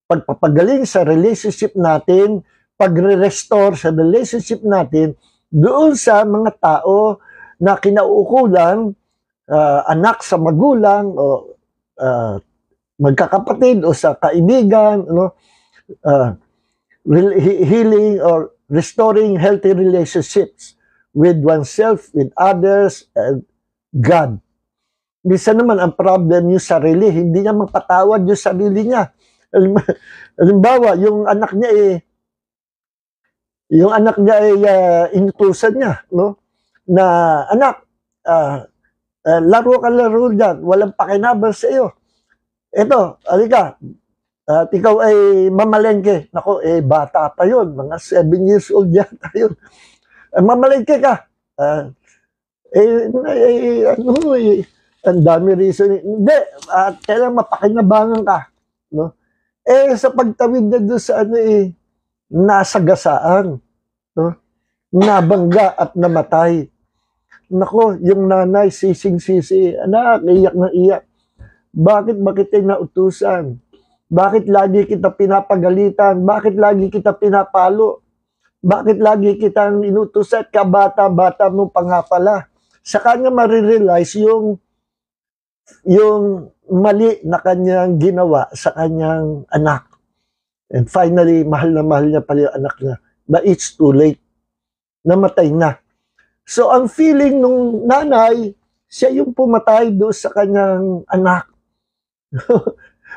Pagpapagaling sa relationship natin, pagre-restore sa relationship natin doon sa mga tao na kinauukulan, anak sa magulang o magkakapatid o sa kaibigan, no? Healing or restoring healthy relationships with oneself, with others, and God. Minsan naman ang problem yung sarili, hindi niya mapatawad yung sarili niya. Halimbawa, yung anak niya inutusan niya, no? Na anak, laro ka laro diyan, walang pakinabang sa iyo. Ito, alika, at ikaw ay mamalengke. Nako, bata pa yun, mga 7 years old yata yun. Mamalengke ka. Ang dami reason. Hindi, kailangan mapakinabangan ka. No? Sa pagtawid na doon sa nasagasaan, no? Nabangga at namatay. Nako, yung nanay, sising-sisi, anak, iyak na iyak. Bakit tayo nautusan? Bakit lagi kita pinapagalitan? Bakit lagi kita pinapalo? Bakit lagi kitang inutusan? Kabata-bata mo pa nga pala. Sa kanya marirealize yung mali na kanyang ginawa sa kanyang anak. And finally, mahal na mahal niya pala yung anak niya. But it's too late. Namatay na. So, ang feeling nung nanay, siya yung pumatay doon sa kanyang anak.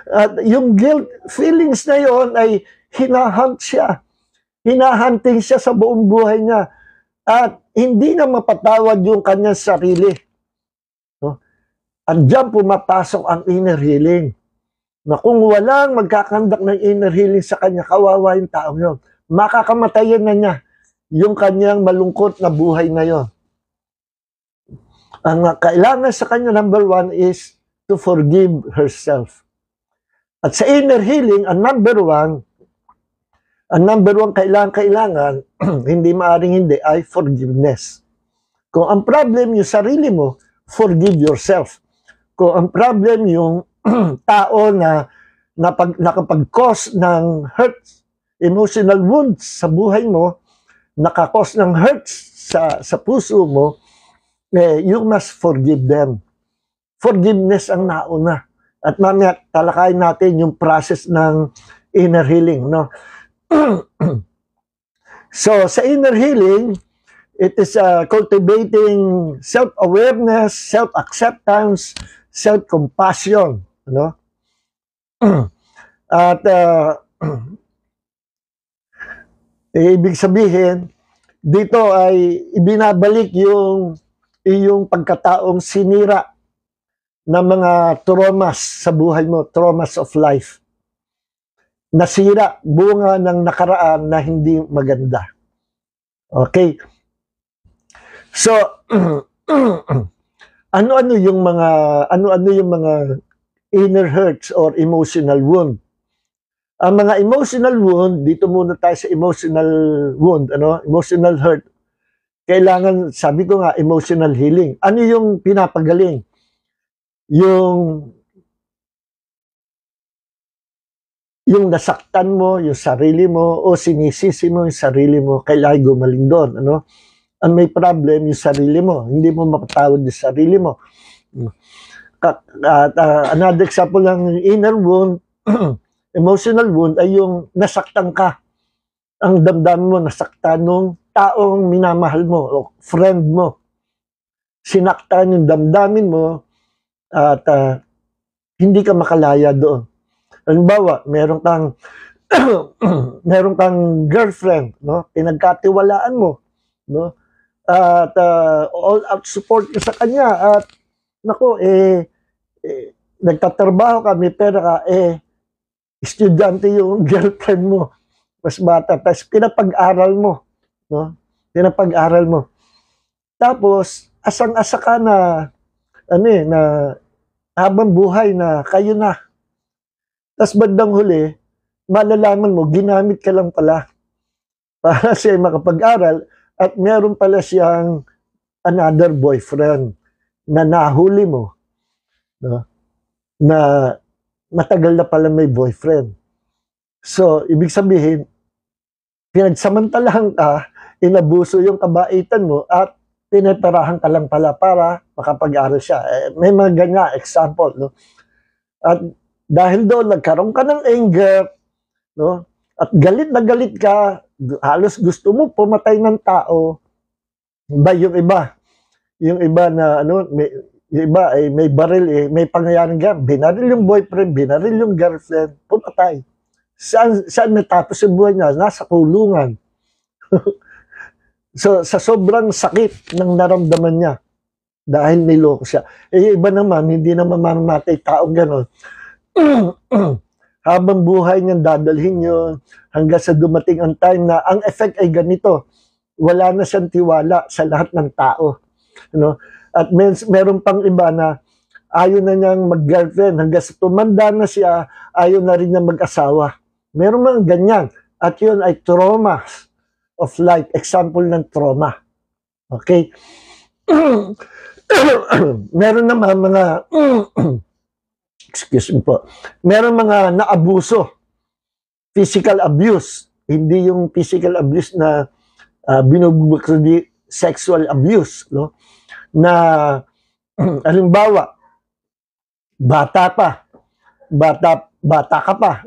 At yung guilt feelings na yon ay hinahunt siya. Hinahunting siya sa buong buhay niya. At hindi na mapatawad yung kanyang sarili. At diyan pumapasok ang inner healing. Na kung walang magkakandak ng inner healing sa kanya, kawawa yung taong yun. Makakamatayan na niya yung kanyang malungkot na buhay na yun. Ang kailangan sa kanya, number 1, is to forgive herself. At sa inner healing, ang number 1 kailangan, hindi maaring hindi, ay forgiveness. Kung ang problem yung sarili mo, forgive yourself. Kung ang problem yung tao na nakapag-cause ng hurts, emotional wounds sa buhay mo, nakakos ng hurts sa puso mo, you must forgive them. Forgiveness ang nauna. At mamaya talakayin natin yung process ng inner healing, no? So, sa inner healing, it is cultivating self-awareness, self-acceptance, self-compassion, no? At ibig sabihin, dito ay ibinabalik yung pagkataong sinira ng mga traumas sa buhay mo, traumas of life. Nasira, bunga ng nakaraan na hindi maganda. Okay? So, ano-ano yung mga inner hurts or emotional wound. Ang mga emotional wound, dito muna tayo sa emotional wound, emotional hurt. Kailangan, sabi ko nga, emotional healing. Ano yung pinapagaling? Yung nasaktan mo, yung sarili mo, o sinisisi mo yung sarili mo, kailangan gumaling doon. Ang may problem, yung sarili mo. Hindi mo mapatawad yung sarili mo. Another example ng inner wound, emotional wound, ay yung nasaktan ka. Ang damdamin mo, nasaktan nung taong minamahal mo, o friend mo. Sinaktan yung damdamin mo, at hindi ka makalaya doon. Halimbawa, meron kang girlfriend, pinagkatiwalaan mo, at all out support ka sa kanya, at nagtatrabaho ka, may pera ka, estudyante yung girlfriend mo, mas bata, tapos pinapag-aral mo, tapos asang-asa ka na habang buhay na kayo na. Tapos bandang huli, malalaman mo, ginamit ka lang pala para siya makapag-aral, at meron pala siyang another boyfriend na nahuli mo, na matagal na pala may boyfriend. So, ibig sabihin, pinagsamantalahan ka, inabuso yung kabaitan mo, at pinaparahan ka lang pala para makapag-aral siya. May mga ganyan example. At dahil doon, nagkaroon ka ng anger, at galit na galit ka, halos gusto mo pumatay ng tao. Yung iba na, yung iba ay may baril, may pangyayaring ganyan, binaril yung boyfriend, binaril yung girlfriend, pumatay. Saan natapos yung buhay niya? Nasa kulungan. So, sa sobrang sakit ng naramdaman niya, dahil niloko siya. Iba naman, hindi naman mamamatay taong gano'n. Habang buhay niyan, dadalhin yun, hanggang sa dumating ang time na ang effect ay ganito. Wala na siyang tiwala sa lahat ng tao. At meron pang iba na ayaw na niyang mag-girlfriend, hanggang sa tumanda na siya, ayaw na rin niya mag-asawa. Meron mga ganyan. At yun ay trauma of life. Example ng trauma. Okay? Meron naman mga excuse me po. Meron mga naabuso. Physical abuse. Hindi yung physical abuse na kundi sexual abuse. Na halimbawa, bata ka pa,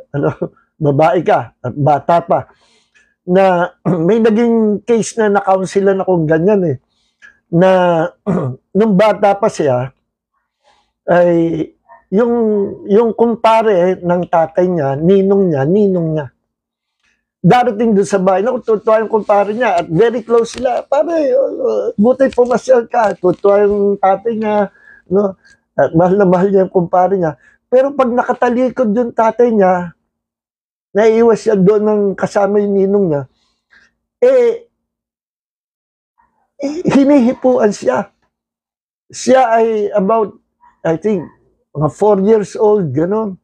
babae ka, at bata pa, na may naging case na na-counselan akong ganyan na nung bata pa siya, ay yung kumpare ng tatay niya, ninong niya. Darating doon sa bahay, tutuwa yung kumpare niya, at very close sila, pare, buti pumasyal ka, tutuwa yung tatay niya, at mahal na mahal niya yung kumpare niya. Pero pag nakatalikod yung tatay niya, naiiwas siya doon ng kasama yung ninong niya, hinihipuan siya. Siya ay about, I think, mga 4 years old, gano'n.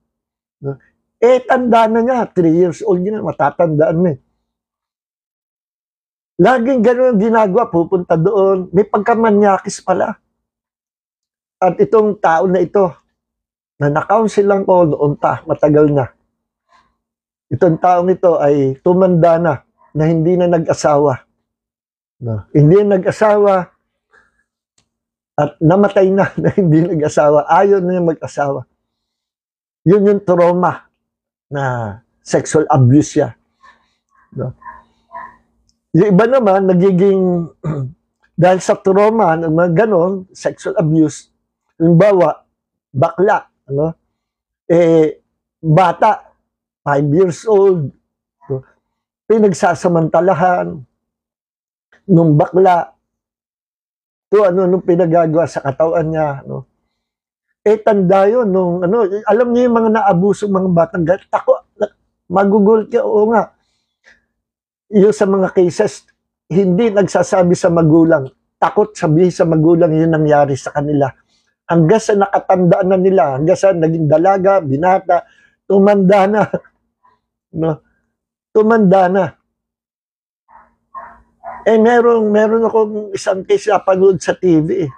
Tanda na niya, 3 years old niya, matatandaan na Laging gano'n ang ginagawa, pupunta doon, may pagkamanyakis pala. At itong tao na ito, na na-counsel lang ko noon pa, matagal na. Itong taong ito ay tumanda na hindi na nag-asawa. Hindi na nag-asawa at namatay na hindi nag-asawa. Ayaw na niya mag-asawa. Yun yung trauma na sexual abuse siya. Yung iba naman, nagiging dahil sa trauma ng mga ganon, sexual abuse, halimbawa, bakla, bata, 5 years old, pinagsasamantalahan nung bakla, nung pinagagawa sa katawan niya, tanda yun, alam niyo yung mga naabuso mga batang galit, magugol ka, oo nga, yung sa mga cases, hindi nagsasabi sa magulang, takot sabihin sa magulang yung nangyari sa kanila. hanggang sa nakatandaan na nila, hanggang sa naging dalaga, binata, tumanda na. No? Tumanda na. Meron akong isang case na panood sa TV.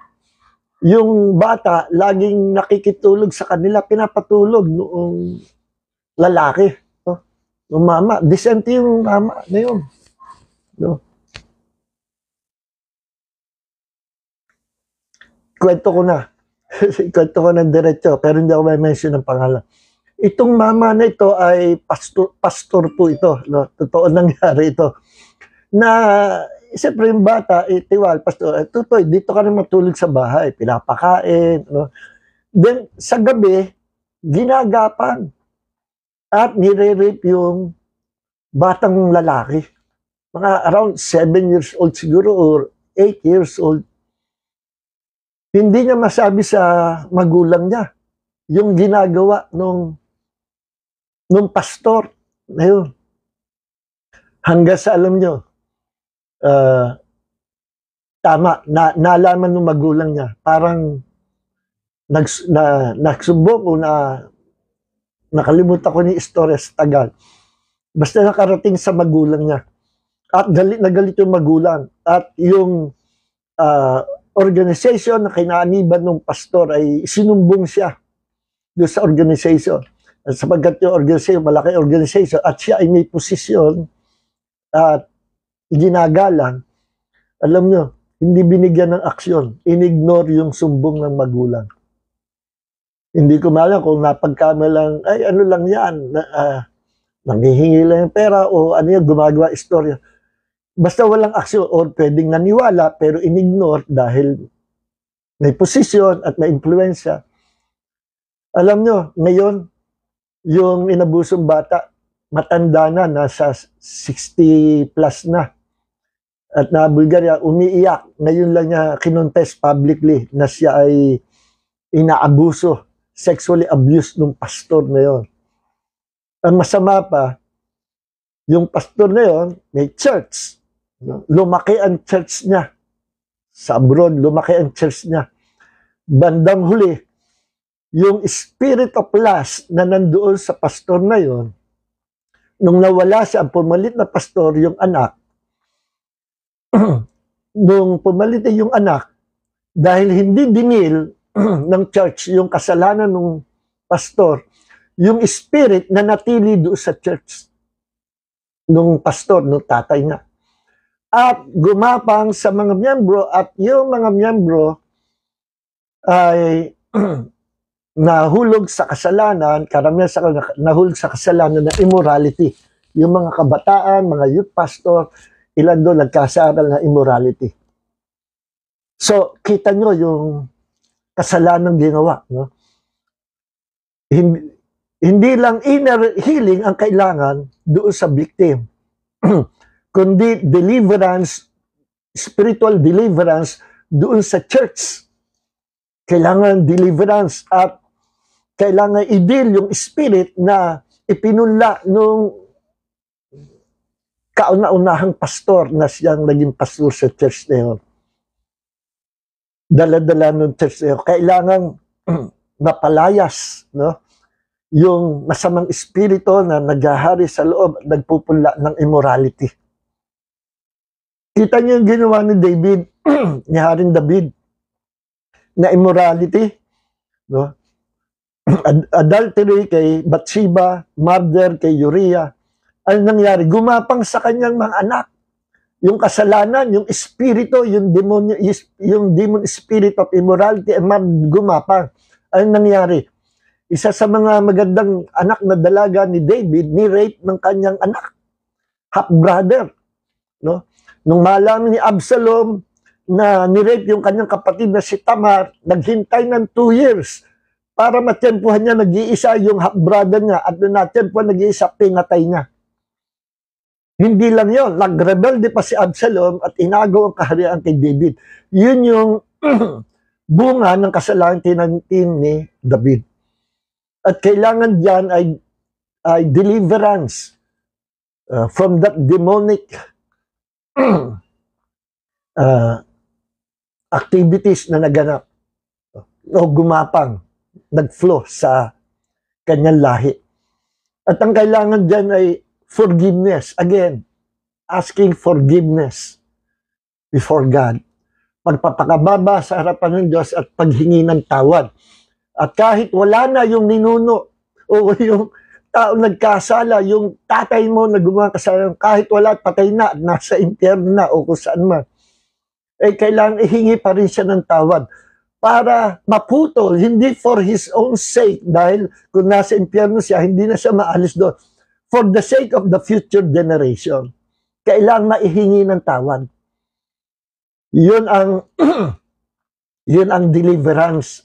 Yung bata, laging nakikitulog sa kanila, pinapatulog noong lalaki. No? Yung mama, disente yung mama na yun. No? Kwento ko na. Kwento ko ng diretso, pero hindi ako may mention ng pangalan. Itong mama na ito ay pastor po ito. No? Totoo nangyari ito. Na, siyempre yung bata, tiwal, pastor, tutoy, dito ka na matulog sa bahay, pinapakain. No? Then, sa gabi, ginagapang at nire-rape yung batang lalaki. Mga around 7 years old siguro or 8 years old. Hindi niya masabi sa magulang niya yung ginagawa nung pastor na yun. Hanggang sa alam niyo, tama, nalaman ng magulang niya, parang nagsubok o nakalimutan ko ni istorya sa tagal. Basta nakarating sa magulang niya. At galit na galit yung magulang. At yung organization na kinaaniban ng pastor ay sinumbong siya doon sa organization. At sapagkat yung organization, malaki organization, at siya ay may posisyon at ginagalang, alam nyo, hindi binigyan ng aksyon, inignore yung sumbong ng magulang. Hindi ko maalam kung napagkamalang, ay ano lang yan, nanghihingi lang yung pera o ano yan, gumagawa istorya. Basta walang aksyon or pwedeng naniwala pero inignore dahil may posisyon at may impluensya. Alam nyo, ngayon, yung inabusong bata, matanda na, nasa 60 plus na. At na Bulgaria, umiiyak. Ngayon lang niya kinonfess publicly na siya ay inaabuso, sexually abused ng pastor na yon. Ang masama pa, yung pastor na yon may church. Lumaki ang church niya. Sa abroad, lumaki ang church niya. Bandang huli, yung spirit of lust na nandoon sa pastor na yon, nung nawala siya, ang pumalit na pastor, yung anak, nung pumalit yung anak, dahil hindi dinil ng church yung kasalanan ng pastor, yung spirit na natili doon sa church nung pastor, nung tatay niya. At gumapang sa mga miyembro at yung mga miyembro ay nahulog sa kasalanan, karamihan sa nahulog sa kasalanan na immorality. Yung mga kabataan, mga youth pastor, ilan doon nagkasaral na immorality. So, kita nyo yung kasalanan ginawa. No? Hindi lang inner healing ang kailangan doon sa victim. Kundi deliverance, spiritual deliverance doon sa church. Kailangan deliverance at kailangan i-deal yung spirit na ipinunla nung kauna-unahang pastor na siyang naging pastor sa church na yun. Dala-dala ng church na yun. Kailangan mapalayas, no? Yung masamang espiritu na naghahari sa loob, nagpupunla ng immorality. Kita niyo yung ginawa ni David, ni Haring David, na immorality, no? Adultery kay Bathsheba, murder kay Uriah. Ano nangyari? Gumapang sa kanyang mga anak. Yung kasalanan, yung espiritu, yung demon spirit of immorality, gumapang. Ano nangyari? Isa sa mga magandang anak na dalaga ni David, ni-rape ng kanyang anak, half-brother. No? Nung malaman ni Absalom na ni-rape yung kanyang kapatid na si Tamar, naghintay ng 2 years para matempuhan niya nag-iisa yung half-brother niya at nung natempuhan nag-iisa, pinatay niya. Hindi lang yon, nag-rebelde pa si Absalom at inagaw ang kaharian kay David. Yun yung bunga ng kasalanan tinantin ni David. At kailangan dyan ay deliverance from that demonic activities na naganap. o gumapang, nag-flow sa kanyang lahi. At ang kailangan dyan ay forgiveness. Again, asking forgiveness before God. Pagpapakababa sa harapan ng Diyos at paghingi ng tawad. At kahit wala na yung ninuno o yung tao nagkasala, yung tatay mo na gumawa kasalanan, kahit wala, patay na, nasa impyerno na o kung saan man, eh kailangan ihingi pa rin siya ng tawad para maputol, hindi for his own sake, dahil kung nasa impyerno siya, hindi na siya maalis doon. For the sake of the future generation, kailangan maihingi ng tawad. Yun ang yun ang deliverance.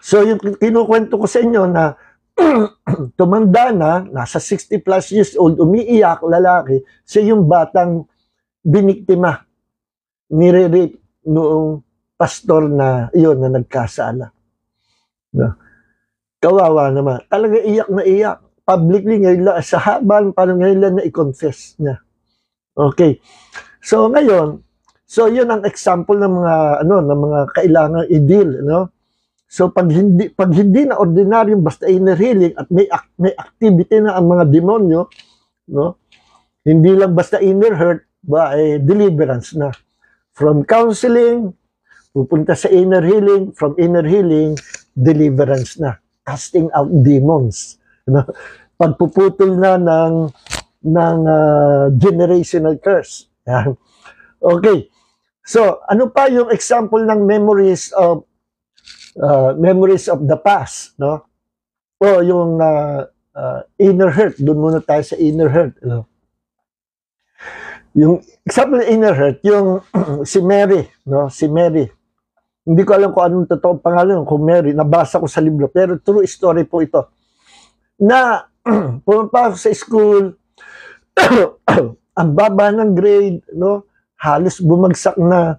So yung kinukwento ko sa inyo na tumanda na, nasa 60 plus years old, umiiyak, lalaki, siya yung batang biniktima, nire-rape noong pastor na yun na nagkasala. No? Kawawa naman. Talaga iyak na iyak. Publicly ngayon, sa habang parang ngayon lang na i-confess niya. Okay. So ngayon, so yun ang example ng mga ng mga kailangan i-deal, So pag hindi na ordinaryong basta inner healing at may activity na ang mga demonyo, Hindi lang basta inner hurt, ba deliverance na. From counseling pupunta sa inner healing, from inner healing deliverance na. Casting out demons. Pagpuputol na ng generational curse. Yan. Okay. So, ano pa yung example ng memories of the past, O yung inner hurt. Doon muna tayo sa inner hurt. Yung example ng inner hurt, yung si Mary, Si Mary. Hindi ko alam kung anong totoong pangalan, kung Mary, nabasa ko sa libro, pero true story po ito. Na pumunta ako sa school, ang baba ng grade, halos bumagsak na,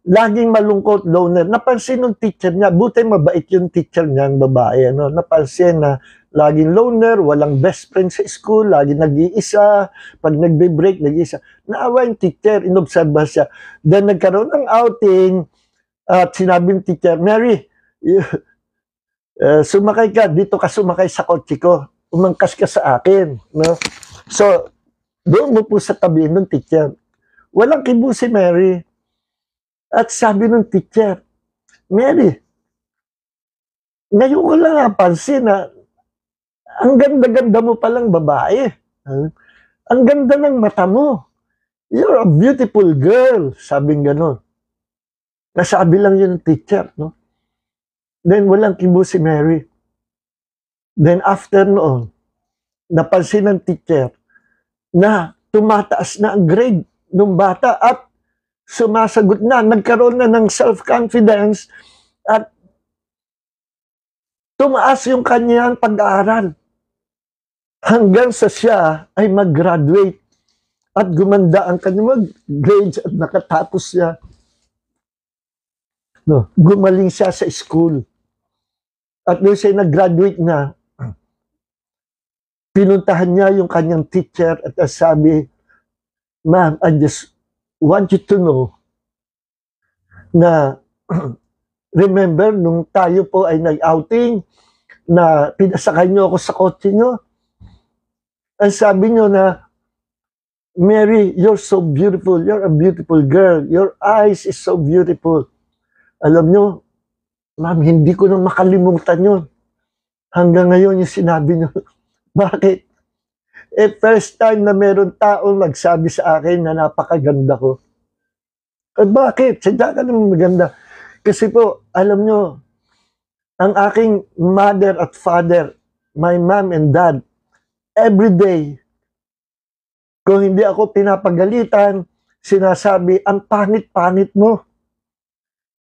laging malungkot, loner. Napansin ng teacher niya, buti mabait yung teacher niya, ang babae, napansin na laging loner, walang best friend sa school, laging nag-iisa, pag nagbe-break, nag-iisa. Naawa yung teacher, inobserba siya. Then nagkaroon ng outing, at sinabi ng teacher, Mary, sumakay ka, dito ka sumakay sa kotse ko, umangkas ka sa akin. So, doon mo po sa tabi ng teacher. Walang kibo si Mary. At sabi ng teacher, Mary, ngayon ko lang napansin na ang ganda-ganda mo palang babae. Ang ganda ng mata mo. You're a beautiful girl. Sabing ganon. Nasabi lang yun ng teacher, Then walang kibo si Mary. Then after noon, napansin ng teacher na tumataas na ang grade ng bata at sumasagot na, nagkaroon na ng self-confidence at tumaas yung kanyang pag-aaral. Hanggang sa siya ay mag-graduate at gumanda ang kanyang grades at nakatapos siya. Gumaling siya sa school. At nung siya nag-graduate na, pinuntahan niya yung kanyang teacher at sabi, Ma'am, I just want you to know na remember nung tayo po ay nag-outing na pinasakay niyo ako sa kotse niyo. Ang sabi niyo na, Mary, you're so beautiful. You're a beautiful girl. Your eyes is so beautiful. Alam niyo, Ma'am, hindi ko nang makalimutan yun. Hanggang ngayon yung sinabi niyo. Bakit? First time na meron taong magsabi sa akin na napakaganda ko. Bakit? Sadya ka naman maganda. Kasi po, alam nyo, ang aking mother at father, my mom and dad, every day, kung hindi ako pinapagalitan, sinasabi, ang panit-panit mo.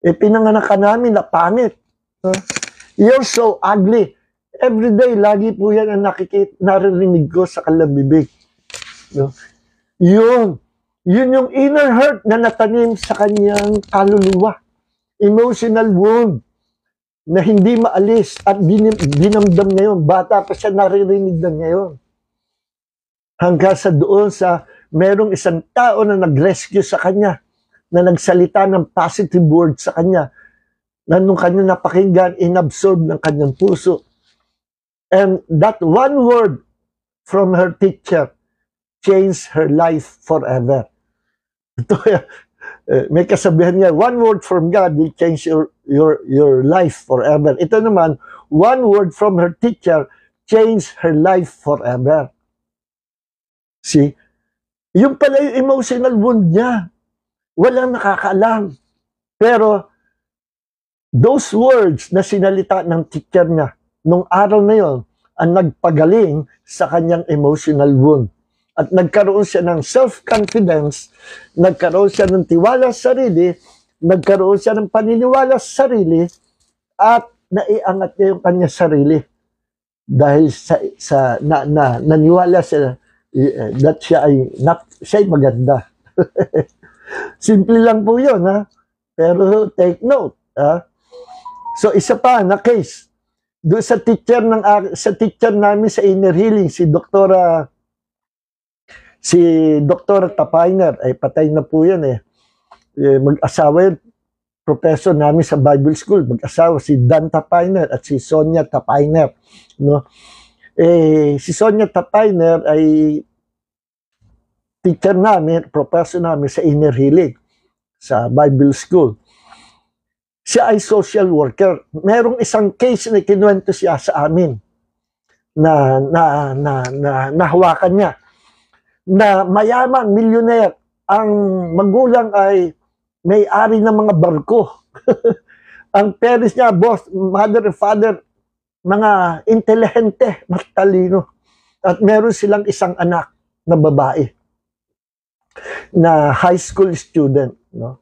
Pinanganak ka namin na panit. You're so ugly. Every day, lagi po yan ang naririnig ko sa kalabibig. Yun yung inner hurt na natanim sa kanyang kaluluwa. Emotional wound na hindi maalis at dinamdam ngayon. Bata pa siya, naririnig na ngayon. Hanggang sa doon sa merong isang tao na nag-rescue sa kanya. na nagsalita ng positive words sa kanya, na nung kanya napakinggan, inabsorb ng kanyang puso. And that one word from her teacher changed her life forever. Ito, may kasabihan niya, one word from God will change your life forever. Ito naman, one word from her teacher changed her life forever. See? Yung pala yung emotional wound niya. Walang nakakaalam. Pero, those words na sinalita ng teacher niya, nung araw na yon, ang nagpagaling sa kanyang emotional wound. At nagkaroon siya ng self-confidence, nagkaroon siya ng tiwala sa sarili, nagkaroon siya ng paniniwala sa sarili, at naiangat niya yung kanyang sarili. Dahil naniwala siya that siya ay maganda. Simple lang po yun, ha? Pero take note, ha? So, isa pa na case. Doon sa teacher namin sa inner healing, si Dr. Tapiner, ay patay na po yan eh. Mag-asawa yun, professor namin sa Bible School, mag-asawa si Dan Tapiner at si Sonia Tapiner, no? Si Sonia Tapiner ay teacher namin, professor namin sa inner healing sa Bible School. Siya ay social worker. Merong isang case na kinuwento siya sa amin na nahawakan niya. Na mayaman, millionaire, ang magulang ay may-ari ng mga barko. Ang parents niya, boss, mother and father, mga intelihente, matalino. At meron silang isang anak na babae na high school student, no?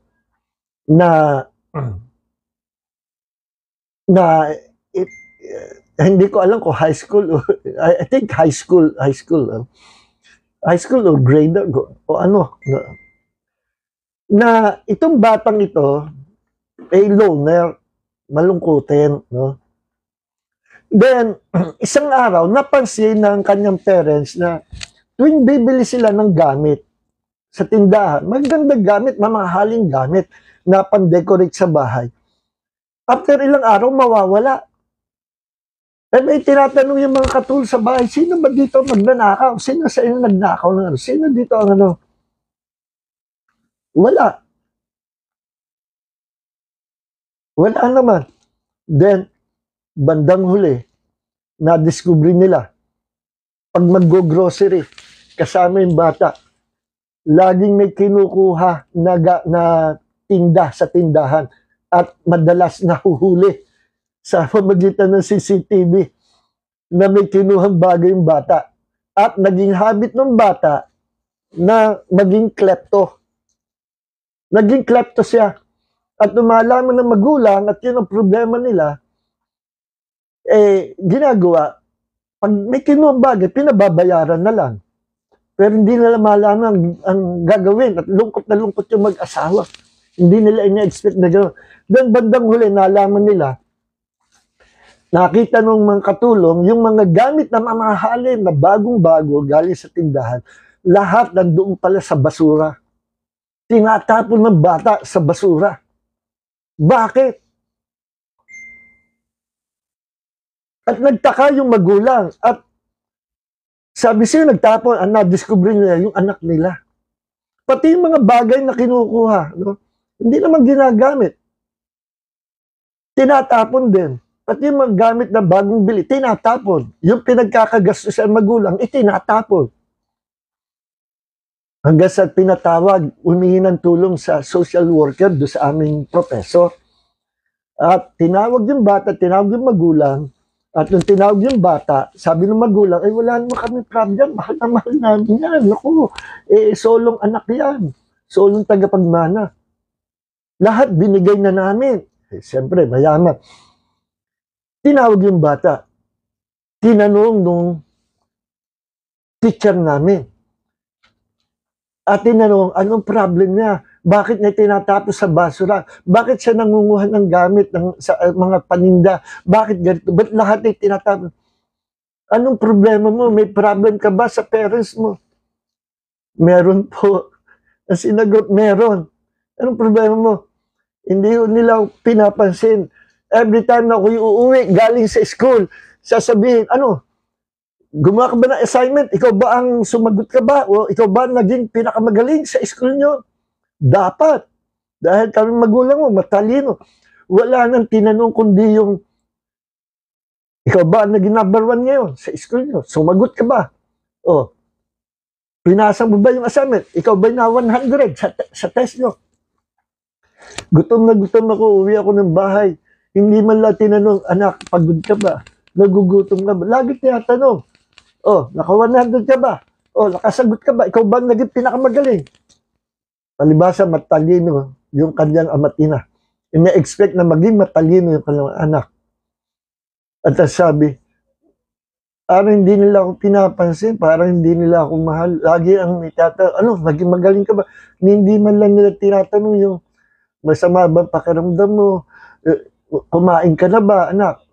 Hindi ko alam kung high school I think high school or grade o ano, na itong batang ito ay loner, malungkutin, no? Then isang araw napansin ng kanyang parents na tuwing bibili sila ng gamit sa tindahan, magandang gamit, mamahaling gamit na pan-decorate sa bahay, after ilang araw mawawala. Eh, may tinatanong yung mga katul sa bahay, sino ba dito magnanakaw? Sino sa inyo nagnakaw ng ano? Sino dito ang ano? Wala. Wala naman. Then, bandang huli, na-discover nila, pag mag-go-grocery, kasama yung bata, laging may kinukuha na tinda sa tindahan at madalas nahuhuli sa pamagitan ng CCTV na may kinuhang bagay yung bata. At naging habit ng bata na maging klepto. Naging klepto siya. At lumalaman ng magulang at yun ang problema nila, ginagawa, pag may kinuhang bagay, pinababayaran na lang. Pero hindi nila malaman ang gagawin at lungkot na lungkot yung mag-asawa. Hindi nila ina-expect na gano'n. Then bandang huli, nalaman nila, nakita nung mga katulong, yung mga gamit na mamahalin na bagong-bago galing sa tindahan, lahat nandoon pala sa basura. Tinatapon ng bata sa basura. Bakit? At nagtaka yung magulang at sabi siya, nagtapon, na-discover nila yung anak nila. Pati yung mga bagay na kinukuha, no? Hindi naman ginagamit. Tinatapon din. Pati yung mga gamit na bagong bili, tinatapon. Yung pinagkakagastos sa magulang, tinatapon. Hanggang sa pinatawag, humingi ng tulong sa social worker do sa aming professor. At tinawag yung bata, tinawag yung magulang. At nung tinawag yung bata, sabi ng magulang, wala naman kami problem, mahal na mahal namin yan. Naku, solong anak yan. Solong tagapagmana. Lahat binigay na namin. Siyempre, mayaman. Tinawag yung bata. Tinanong nung teacher namin. At tinanong, anong problem niya? Bakit niya tinatapos sa basura? Bakit siya nangunguha ng gamit sa mga paninda? Bakit ganito? Ba't lahat ay tinatapos? Anong problema mo? May problem ka ba sa parents mo? Meron po. Ang sinagot, meron. Anong problema mo? Hindi nila pinapansin. Every time na ako'y uuwi galing sa school, sasabihin, ano, gumawa ka ba ng assignment? Ikaw ba ang sumagot ka ba? O ikaw ba naging pinakamagaling sa school nyo? Dapat. Dahil kami magulang mo, matalino. Wala nang tinanong kundi yung, ikaw ba ang naging number 1 ngayon sa school nyo? Sumagot ka ba? O, pinasa mo ba yung assignment? Ikaw ba na 100 sa test nyo? Gutom na gutom ako, uwi ako ng bahay. Hindi man lang tinanong, anak, pagod ka ba? Nagugutom ka ba? Lagi tinatanong, naka 100 ka ba? Nakasagot ka ba? Ikaw ba naging pinakamagaling? Palibasa, matalino yung kanyang ama't ina. Ina-expect na maging matalino yung kanyang anak. At sabi, parang hindi nila ako pinapansin, parang hindi nila ako mahal. Lagi ang itatanong, naging magaling ka ba? Hindi man lang nila tinatanong yung, masama ba pakiramdam mo? Kumain ka na ba, anak?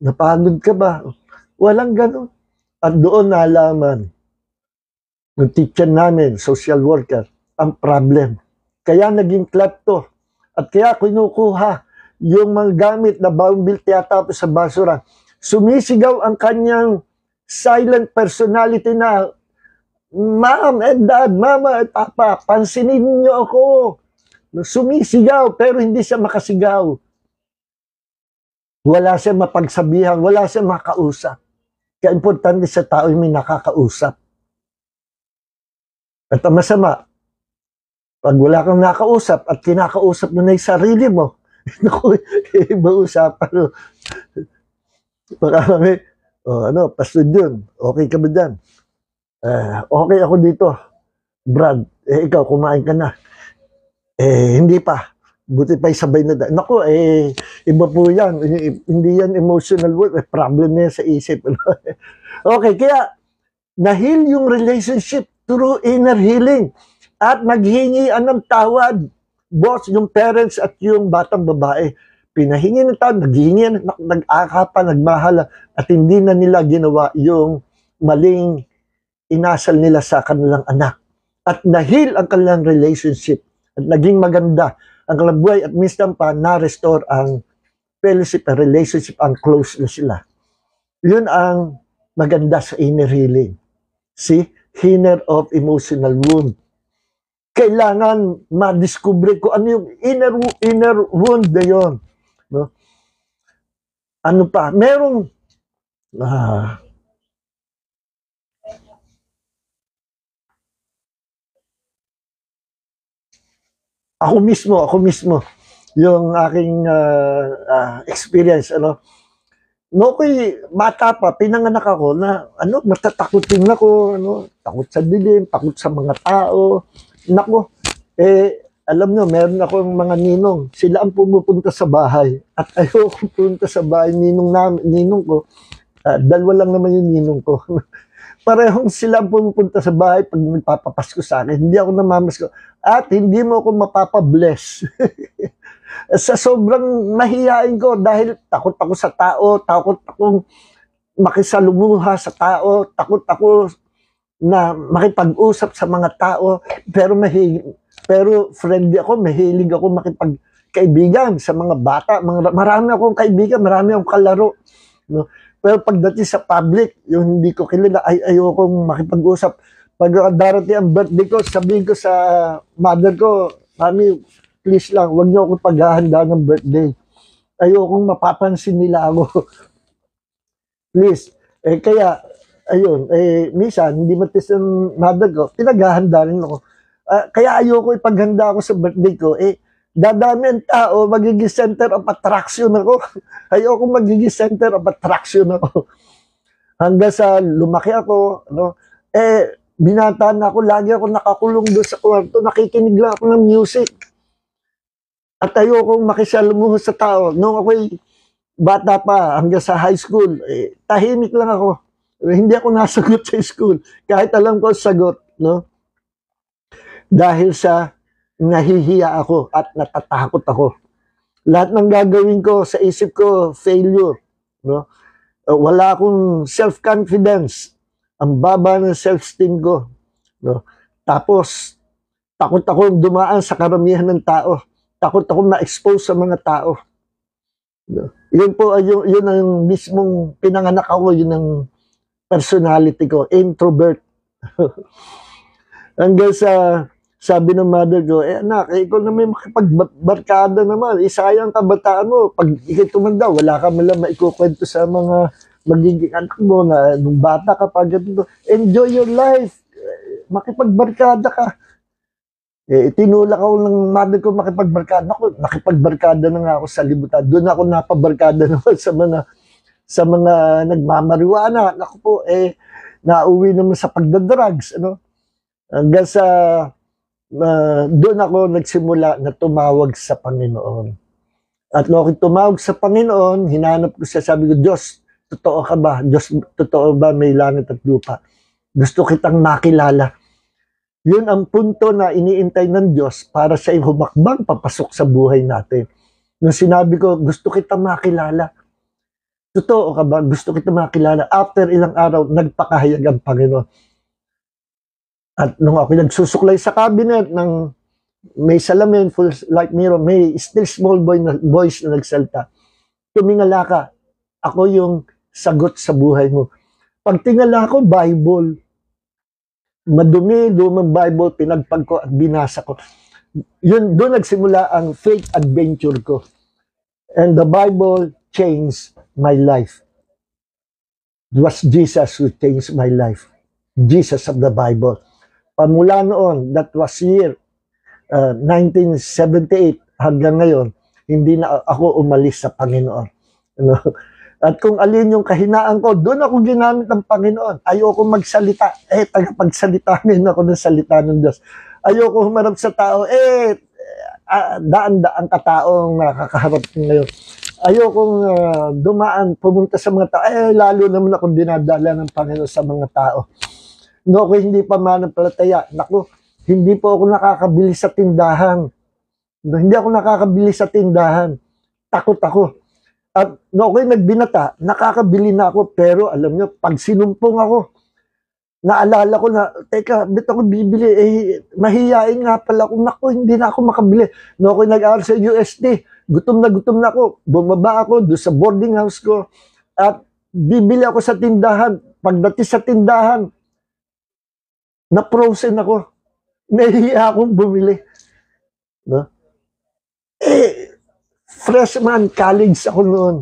Napagod ka ba? Walang ganun. At doon nalaman ng teacher namin, social worker, ang problem. Kaya naging club to. At kaya kinukuha yung mga gamit na bawang tiyatapos sa basura. Sumisigaw ang kanyang silent personality na, Mom and Dad, Mama at Papa, pansinin niyo ako. Sumisigaw pero hindi siya makasigaw. Wala siya mapagsabihan, wala siya makausap. Kaya importante sa tao yung may nakakausap. At ang masama, pag wala kang nakausap at kinakausap mo na yung sarili mo, naku, iba usapan. Baka kami, Pastor John, okay ka ba dyan? Okay ako dito. Brad, ikaw, kumain ka na. Hindi pa. Buti pa sabay na. Naku, iba po yan. Hindi yan emotional word. Problem na yan sa isip. Okay, kaya, na-heal yung relationship through inner healing. At naghingian ng tawad. Both yung parents at yung batang babae. Pinahingi ng tawad, naghingi, nag-akapan, nagmahala. At hindi na nila ginawa yung maling inasal nila sa kanilang anak. At na-heal ang kanilang relationship. At naging maganda ang kanilang buhay at minsan pa na-restore ang fellowship, ang relationship, ang close na sila. Yun ang maganda sa inner healing. See? Healer of emotional wound. Kailangan madiscover ko ano yung inner wound na yun. No? Ano pa? Merong ako mismo yung aking experience, no, bata pa, pinanganak ako na, matatakotin ako, takot sa dilim, takot sa mga tao. Nako, alam nyo, meron akong mga ninong, sila ang pumupunta sa bahay, at ayoko pumunta sa bahay, ninong ko, dalawa lang naman yung ninong ko. Parehong sila ang pumupunta sa bahay pag nagpapapasko sa akin, hindi ako namamasko, at hindi mo ako mapapabless. Sa sobrang mahihain ko dahil takot ako sa tao, takot akong makisalumuha sa tao, takot ako na makipag-usap sa mga tao, pero friendly ako, mahilig ako makipagkaibigan sa mga bata, marami akong kaibigan, marami akong kalaro, no? Pero pagdating sa public, yung hindi ko kilala, ayokong makipag-usap. Pag darating ang birthday ko, sabihin ko sa mother ko, Mami, please lang, huwag niyo akong paghahanda ng birthday. Ayokong mapapansin nila ako. Please. Kaya, ayun, minsan, hindi matis ng mother ko, pinaghahanda rin ako. Kaya ayoko ipaghanda ako sa birthday ko, dadami ang tao, magiging center of attraction ako. Ayoko magiging center of attraction ako. Hanggang sa lumaki ako, binata na ako, lagi ako nakakulong doon sa kwarto, nakikinig lang ako ng music. At ayokong makisalamuha sa tao. Nung ako'y bata pa, hanggang sa high school, tahimik lang ako. Hindi ako nasagot sa school. Kahit alam ko sagot, no? Dahil sa nahihiya ako at natatakot ako. Lahat ng gagawin ko sa isip ko, failure. No? Wala akong self-confidence. Ang baba ng self-esteem ko. No? Tapos Takot ako dumaan sa karamihan ng tao. Takot ako ma-expose sa mga tao. Yun po, yun ang mismong pinanganak ako, yun ang personality ko, introvert. Hanggang sa sabi ng mother ko, anak, ikaw na may makipagbarkada naman. Sayang kabataan mo. Pag ikay tumanda, wala ka malang maikukwento sa mga magiging anak mo na nung bata ka pa, ganito. Enjoy your life. Makipagbarkada ka. Tinulak ako ng mother ko makipagbarkada. Ako, nakipagbarkada na nga ako sa libutan. Doon ako napabarkada naman sa mga nagmamariwana. Ako po, nauwi naman sa pagdadrugs. Ano? Hanggang sa doon ako nagsimula na tumawag sa Panginoon. At nung ako tumawag sa Panginoon, hinanap ko siya, sabi ko, Diyos, totoo ka ba? Diyos, totoo ba may langit at lupa? Gusto kitang makilala. Yun ang punto na iniintay ng Diyos para siya humakbang papasok sa buhay natin. Nung sinabi ko, gusto kitang makilala. Totoo ka ba? Gusto kitang makilala. After ilang araw, nagpakahayag ang Panginoon. At nung ako nagsusuklay sa cabinet ng may salamin, full like mirror, may still small voice na nagsalta. Tumingala ka. Ako yung sagot sa buhay mo. Pag tingala ko, Bible. Madumi, lumang Bible, pinagpag ko at binasa ko. Yun, doon nagsimula ang faith adventure ko. And the Bible changed my life. It was Jesus who changed my life. Jesus of the Bible. Pamula noon, that was year 1978 hanggang ngayon, hindi na ako umalis sa Panginoon. Ano? At kung alin yung kahinaan ko, doon ako ginamit ng Panginoon. Ayoko magsalita. Tagapagsalita ngayon ako ng salita ng Diyos. Ayoko humarap sa tao. Daan-daan kataong nakakaharap ngayon. Ayokong dumaan, pumunta sa mga tao. Lalo naman akong dinadala ng Panginoon sa mga tao. No, ako hindi pa manampalataya. Naku, hindi po ako nakakabili sa tindahan. No, hindi ako nakakabili sa tindahan. Takot ako. At no, ako nagbinata, nakakabili na ako. Pero alam nyo, pag sinumpong ako, naalala ko na, teka, ba't ako bibili? Mahihain nga pala ako. Naku, hindi na ako makabili. No, ako nag-aaral sa UST. Gutom na ako. Bumaba ako doon sa boarding house ko. At bibili ako sa tindahan. Pagdating sa tindahan, na-frozen ako. Nahihiya akong bumili. No? Freshman, college ako noon.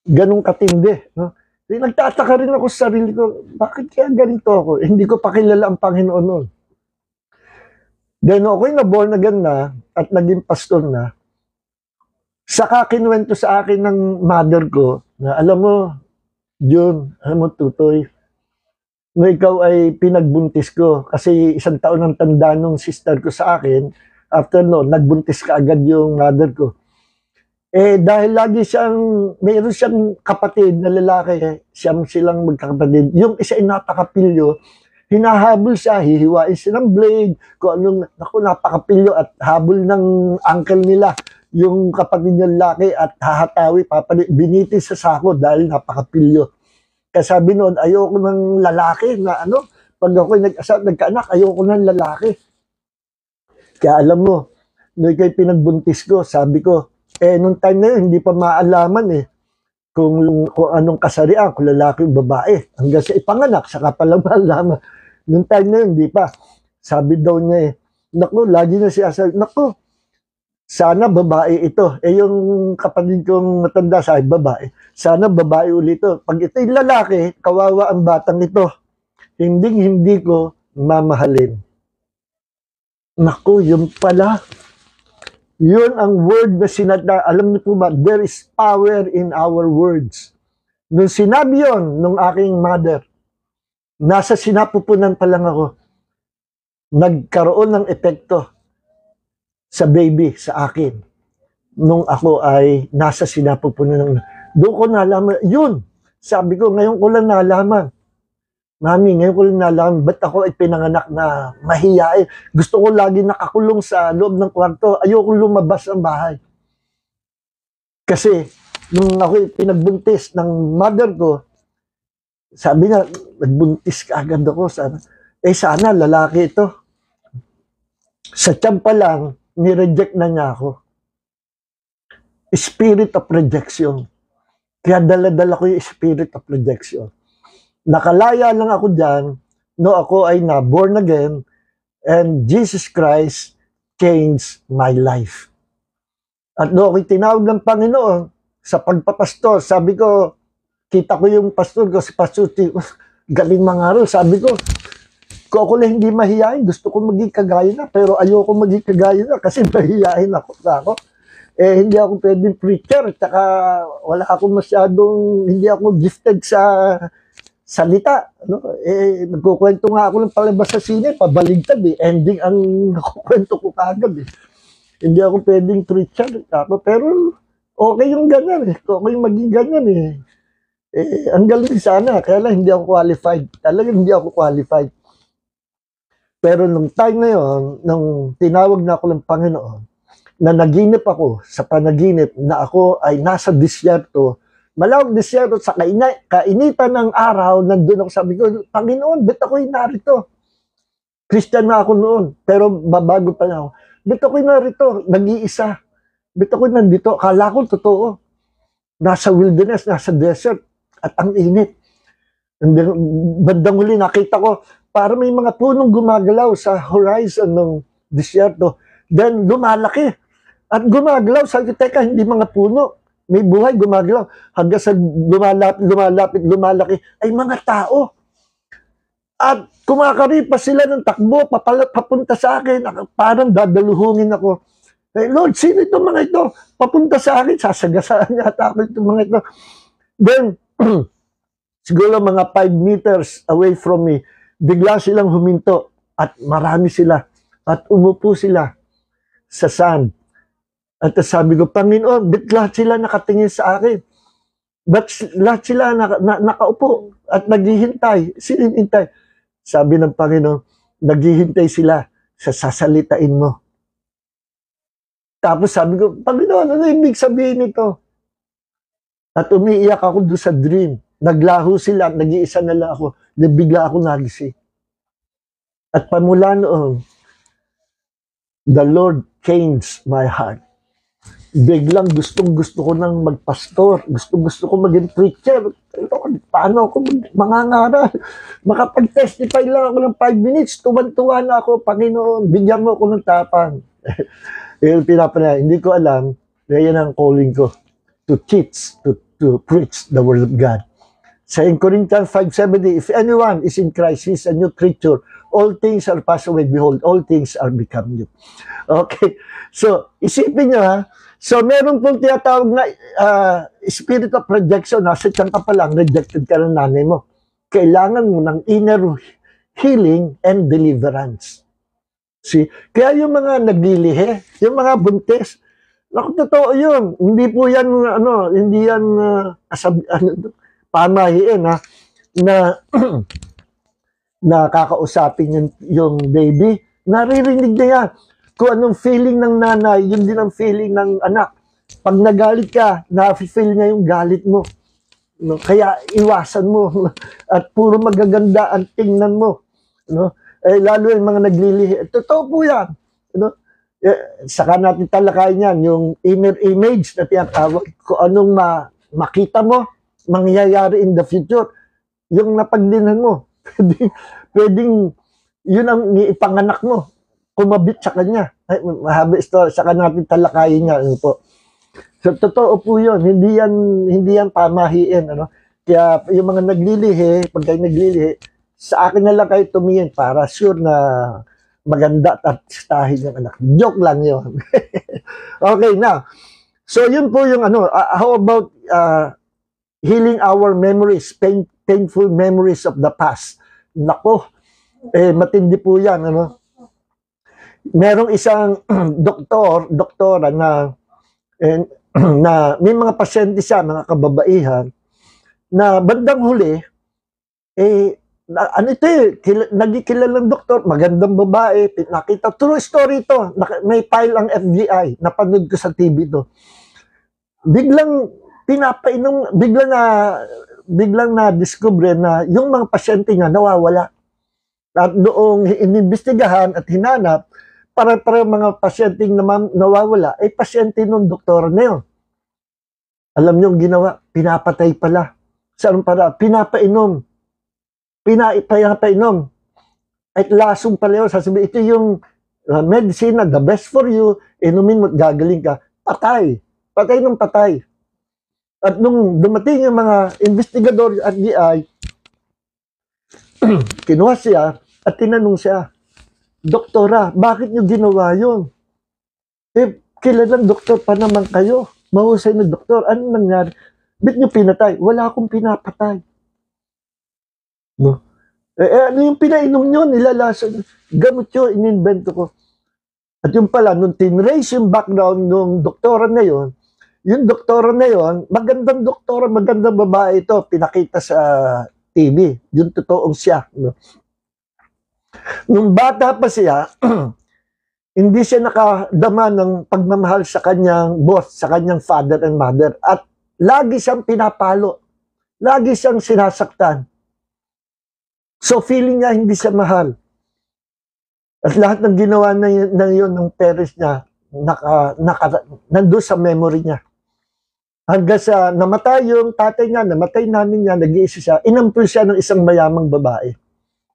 Ganong katindi. No? Nagtataka rin ako sa sarili ko, bakit kaya ganito ako? Hindi ko pa kilala ang Panginoon noon. Then ako'y na-born again na at naging pastor na. Saka kinuwento sa akin ng mother ko na alam mo, June, alam mo, Tutoy, no, ikaw ay pinagbuntis ko kasi 1 taon ang tanda nung sister ko sa akin. After no, nagbuntis ka agad yung mother ko. Dahil lagi mayroon siyang kapatid na lalaki, silang magkakapatid. Yung isa ay napakapilyo, hinahabol siya, hihiwain siya ng blade, kung anong, napakapilyo at habol ng uncle nila, yung kapatid niya lalaki at hahatawi, binitis sa sako dahil napakapilyo. Kasi sabi noon, ayoko ng lalaki na pag ako nagkaanak, ayoko ng lalaki. Kaya alam mo, nung ikay pinagbuntis ko, sabi ko, nung time na yun, hindi pa maalaman kung anong kasarian, kung lalaki o babae. Hanggang sa ipanganak, saka palang maalaman. Nung time na yun, hindi pa. Sabi daw niya naku, lagi na siya sabi, naku, sana babae ito. Yung kapatid kong matanda sa babae. Sana babae ulit ito. Pag ito'y lalaki, kawawa ang batang ito. Hindi ko mamahalin. Naku, yun pala. Yun ang word na sinata. Alam niyo po ba, there is power in our words. Nung sinabi yun, nung aking mother, nasa sinapupunan pa lang ako, nagkaroon ng epekto sa baby, sa akin. Nung ako ay nasa sinapupunan, doon ko nalaman, yun, sabi ko, ngayon ko lang nalaman. Mami, ngayon ko lang nalaman, ba't ako ay pinanganak na mahiyain? Gusto ko lagi nakakulong sa loob ng kwarto. Ayoko lumabas ng bahay. Kasi, nung ako pinagbuntis ng mother ko, sabi niya, nagbuntis ka agad ako. Sana lalaki ito. Sa tiyan pa lang, nireject na niya ako. Spirit of rejection. Kaya dala-dala ko yung spirit of rejection. Nakalaya lang ako dyan, no ako ay na born again, and Jesus Christ changed my life. At no ako'y tinawag ng Panginoon sa pagpapastor, sabi ko, kita ko yung pastor ko, si Pastor Tico, galing mangaral, sabi ko, kung ako lang hindi mahihain, gusto ko maging kagaya na, pero ayoko maging kagaya na kasi mahihain ako. Hindi ako pwedeng preacher, tsaka wala akong masyadong, hindi ako gifted sa salita. Ano? Nagkukwento nga ako ng palabas sa sine, pabaligtad ending ang nakukwento ko kagad Hindi ako pwedeng preacher, pero okay yung ganyan okay yung maging ganyan ang galing sana, kaya lang hindi ako qualified. Talagang hindi ako qualified. Pero nung time na yun, nung tinawag na ako ng Panginoon, na naginip ako sa panaginip na ako ay nasa disyerto, malawak disyerto sa kainitan ng araw, nandun ako, sabi ko, Panginoon, ba't ako'y narito? Christian na ako noon, pero babago pa na ako. Ba't ako'y narito? Nag-iisa. Ba't ako'y nandito? Akala ko totoo. Nasa wilderness, nasa desert, at ang init. And then, bandang huli, nakita ko, para may mga punong gumagalaw sa horizon ng disyerto. Then, lumalaki. At gumagalaw, sabi ko, teka, hindi mga puno. May buhay, gumagalaw. Hanggang sa lumalapit, lumalaki, ay mga tao. At kumakaripa sila ng takbo, papunta sa akin, parang dadaluhungin ako. Lord, sino itong mga ito? Papunta sa akin, sasagasaan yata ako itong mga ito. Then, siguro mga 5 meters away from me, bigla silang huminto at marami sila at umupo sila sa sand. At sabi ko, Panginoon, ba't lahat sila nakatingin sa akin? Ba't lahat sila nakaupo at naghihintay? Sinihintay? Sabi ng Panginoon, naghihintay sila sa sasalitain mo. Tapos sabi ko, Panginoon, ano ibig sabihin nito? At umiiyak ako doon sa dream. Naglaho sila, nag-iisa na lang ako. Bigla ako nagising. At pamula noon, the Lord changed my heart. Biglang gustong-gusto ko nang magpastor. Gustong-gusto ko maging preacher. Paano ako mangangaral? Makapag-testify lang ako ng 5 minutes. Tuwan-tuwa na ako, Panginoon, bigyan mo ako ng tapang. Hindi ko alam, yan ang calling ko. To teach, to preach the word of God. Sa Corinthians 5:70, if anyone is in Christ, he is a new creature. All things are passed away. Behold, all things are become new. Okay. So, isipin nyo So, meron pong tinatawag na spirit of rejection. Nasa tiyan ka pa lang, rejected ka ng nanay mo. Kailangan mo ng inner healing and deliverance. See? Kaya yung mga naglilihi, yung mga buntis, naku, totoo yun. Hindi po yan, hindi yan pamahiin, na nakakausapin yung baby. Naririnig na yan. Kung anong feeling ng nanay, yun din ang feeling ng anak. Pag nagalit ka, na-feel niya yung galit mo. Kaya iwasan mo. At puro magaganda ang tingnan mo. Lalo yung mga naglilihi. Totoo po yan. Saka natin talakayin yan, yung inner image na tinatawag. Kung anong makita mo, mangyayari in the future. Yung napagdinan mo. Pwedeng yun ang ipanganak mo. Kumabit sa kanya. Mahaba story. Saka natin talakayin niya. So, totoo po yun. Hindi yan pamahiin. Kaya yung mga naglilihi, pag kayo naglilihi, sa akin na lang kayo tumingin para sure na maganda at stahin yung anak. Joke lang yun. Okay, now. So, yun po yung how about healing our memories, painful memories of the past. Nako, matindi po yan, Merong isang doktora na may mga pasyente siya, mga kababaihan, na bandang huli, nagkikilalang doktor, magandang babae, nakita, true story ito, may file ang FBI, napanood ko sa TV to. Biglang pinapainom, biglang na-discover na yung mga pasyente niya nawawala. At noong inimbestigahan at hinanap, para mga pasyenteng nawawala, ay pasyente nung doktor na yun. Alam niyo ang ginawa? Pinapatay pala. Saan para? Pinapainom. Pinapainom. At lasong pala yun. Sasabihin, ito yung medicine na the best for you, inumin mo, gagaling ka. Patay. Patay ng patay. At nung dumating yung mga investigador at DI, kinuha siya at tinanong siya, Doktora, bakit niyo ginawa yun? Eh, kilalang doktor pa naman kayo. Mahusay na doktor. Ano nangyari? Ba't niyo pinatay? Wala akong pinapatay. No? Ano yung pinainom nyo? Nilalason. Gamot yun, ininvento ko. At yung pala, nung tinrace yung background ng doktora na yun, yung doktora na yun, magandang doktora, magandang babae ito, pinakita sa TV. Yung totoong siya. No? Nung bata pa siya, hindi siya nakadama ng pagmamahal sa kanyang boss, sa kanyang father and mother. At lagi siyang pinapalo. Lagi siyang sinasaktan. So feeling niya hindi siya mahal. At lahat ng ginawa na yun ng parents niya, nandun sa memory niya. Hanggang sa namatay yung tatay niya, namatay namin niya, nag-iisa siya, inampun siya ng isang mayamang babae.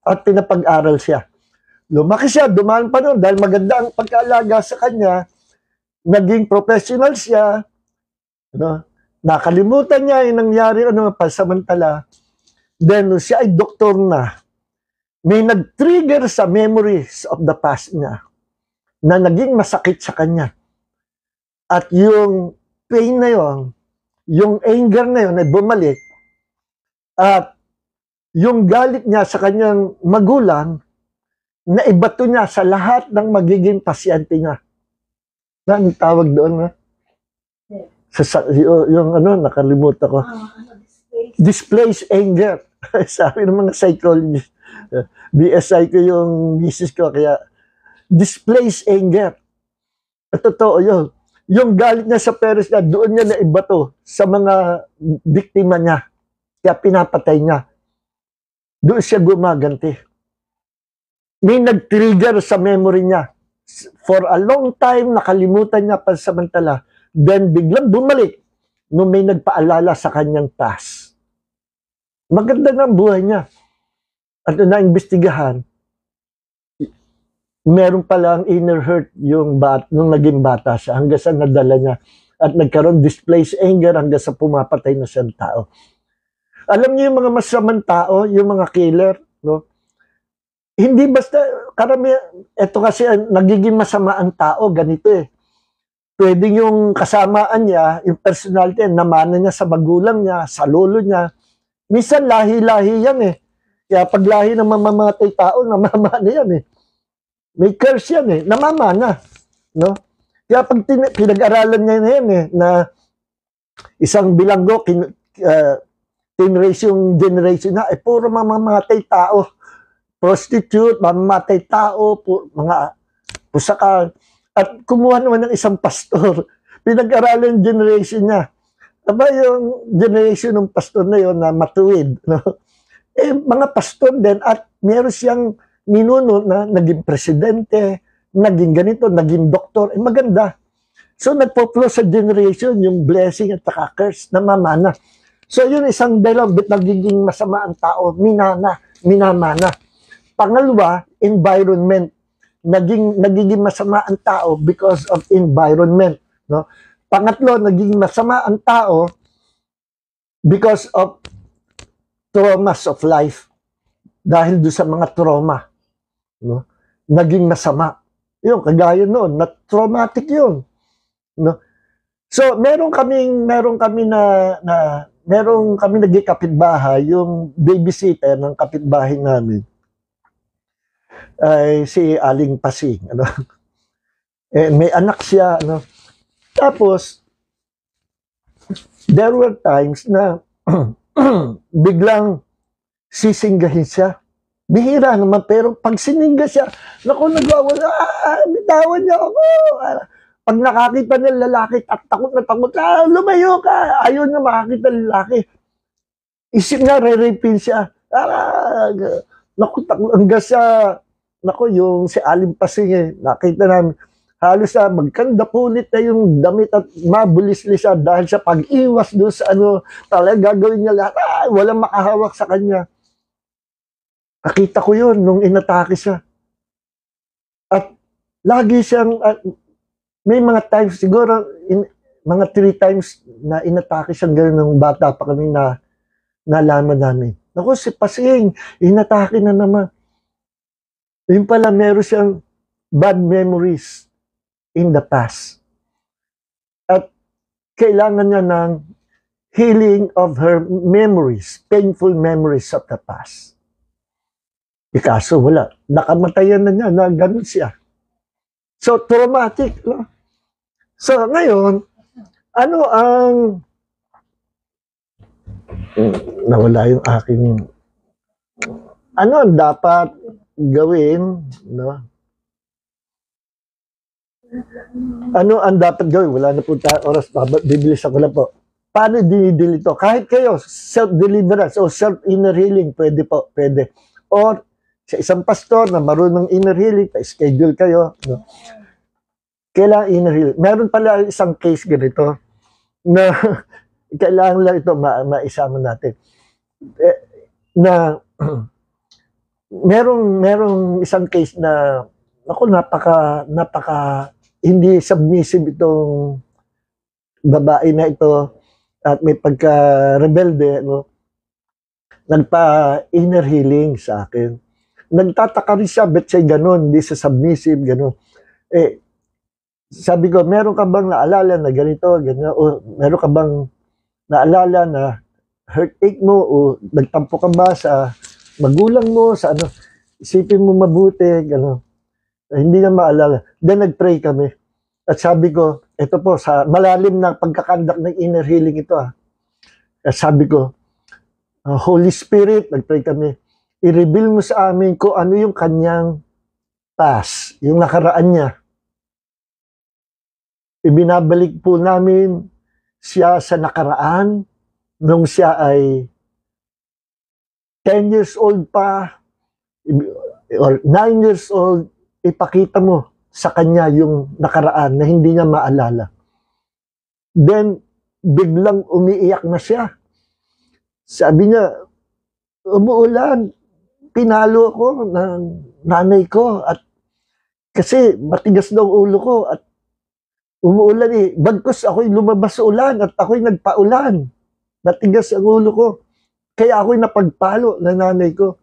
At pinapag-aral siya. Lumaki siya, dumaan pa noon dahil maganda ang pagkaalaga sa kanya, naging professional siya, no? Nakalimutan niya yung nangyari pansamantala. Then, siya ay doktor na. May nag-trigger sa memories of the past niya na naging masakit sa kanya. At yung pain na yon, yung anger na yon ay bumalik. At yung galit niya sa kanyang magulang, na ibato niya sa lahat ng magiging pasyente niya. Anong tawag doon? Ha? Yung nakalimutan ko. Displaced anger. Sabi ng mga psychologist. BSI ko yung misis ko, kaya displaced anger. At totoo yun. Yung galit niya sa parents niya, doon niya na ibato sa mga biktima niya. Kaya pinapatay niya. Doon siya gumaganti. May nag-trigger sa memory niya. For a long time, nakalimutan niya pansamantala. Then, biglang bumalik nung may nagpaalala sa kanyang past. Maganda na ang buhay niya. At na-imbestigahan, meron palang inner hurt yung nung naging bata siya hanggang sa nadala niya. At nagkaroon displaced anger hanggang sa pumapatay na siyang tao. Alam niyo yung mga masamang tao, yung mga killer, no? Hindi basta, ito kasi nagiging masama ang tao, ganito eh. Pwede yung kasamaan niya, yung personality, namana niya sa magulang niya, sa lolo niya. Minsan lahi-lahi yan eh. Kaya pag lahi ng mamamatay tao, namamana yan eh. May curse yan eh, namamana. No? Kaya pag pinag-aralan niya yan eh, na isang bilanggo, tinrace yung generation na, puro mamamatay tao. Prostitute, mamamatay tao, mga pusaka. At kumuha naman ng isang pastor. Pinag-aralan yung generation niya. Aba yung generation ng pastor na yun na matuwid. No? Mga pastor din at meron siyang ninuno na naging presidente, naging ganito, naging doktor. Maganda. So nagpo-flow sa generation yung blessing at saka curse na mamana. So yun isang dahilan, nagiging masama ang tao, minamana. Pangalawa, environment. Nagiging masama ang tao because of environment. No? Pangatlo, nagiging masama ang tao because of traumas of life. Dahil doon sa mga trauma. No? Naging masama. Yun, kagaya noon, na-traumatic yun. No? So, meron kami naging kapitbahay, yung babysitter ng kapitbahay namin. Ay si Aling Pasing, ano. May anak siya, ano. Tapos there were times na biglang sisinggahin siya. Bihira naman, pero pag siningga siya, naku, nagwawala, bitawan niya ako. Pag nakakita ng lalaki, takot na takot, lumayo ka, ayaw na makakita ng lalaki. Isip niya, re-rapin siya. Naku, hanggang sa nako, yung si Aling Pasing nakita namin, halos magkanda punit na yung damit at mabulis-lisa dahil sa pag-iwas doon sa talaga gagawin niya lahat. Walang makahawak sa kanya. Nakita ko yun nung inatake siya. At lagi siyang, may mga times, siguro, mga 3 times na inatake siyang gano'n ng bata pa kami na nalaman namin. Naku, si Pasing, inatake na naman. Yun pala, meron siyang bad memories in the past. At kailangan niya ng healing of her memories, painful memories of the past. Kaso wala. Nakamatayan na niya na ganun siya. So, traumatic. No? So, ngayon, ano ang nawala yung aking ano ang dapat gawin, no? Ano ang dapat gawin? Wala na po tayo oras. Bibilis ako lang po. Paano dinidil ito? Kahit kayo, self-deliverance o self-inner healing, pwede po, pwede. Or, sa isang pastor na marunong inner healing, pa-schedule kayo. No? Kailangan inner healing. Meron pala isang case ganito na kailangan lang ito maisama natin. Na merong isang case na ako napaka hindi submissive itong babae na ito at may pagka-rebelde, no? Nagpa-inner healing sa akin. Nagtataka rin siya, bet siya ganun, hindi siya submissive, ganun. Sabi ko, meron ka bang naalala na ganito, ganyan, o meron ka bang naalala na heartache mo, o nagtampo ka ba sa magulang mo, sa ano, isipin mo mabuti, gano'n. Hindi na maalala. Then nag-pray kami. At sabi ko, ito po, sa malalim na pagkakandak ng inner healing ito. At sabi ko, Holy Spirit, nag-pray kami, i-reveal mo sa amin kung ano yung kanyang past, yung nakaraan niya. Ibinabalik po namin siya sa nakaraan nung siya ay 10 years old pa or 9 years old, ipakita mo sa kanya yung nakaraan na hindi niya maalala. Then, biglang umiiyak na siya. Sabi niya, umuulan, pinalo ko ng nanay ko at kasi matigas daw ulo ko at umuulan bagkus ako'y lumabas sa ulan at ako'y nagpaulan. Matigas ang ulo ko. Kaya ako'y napagpalo ng nanay ko.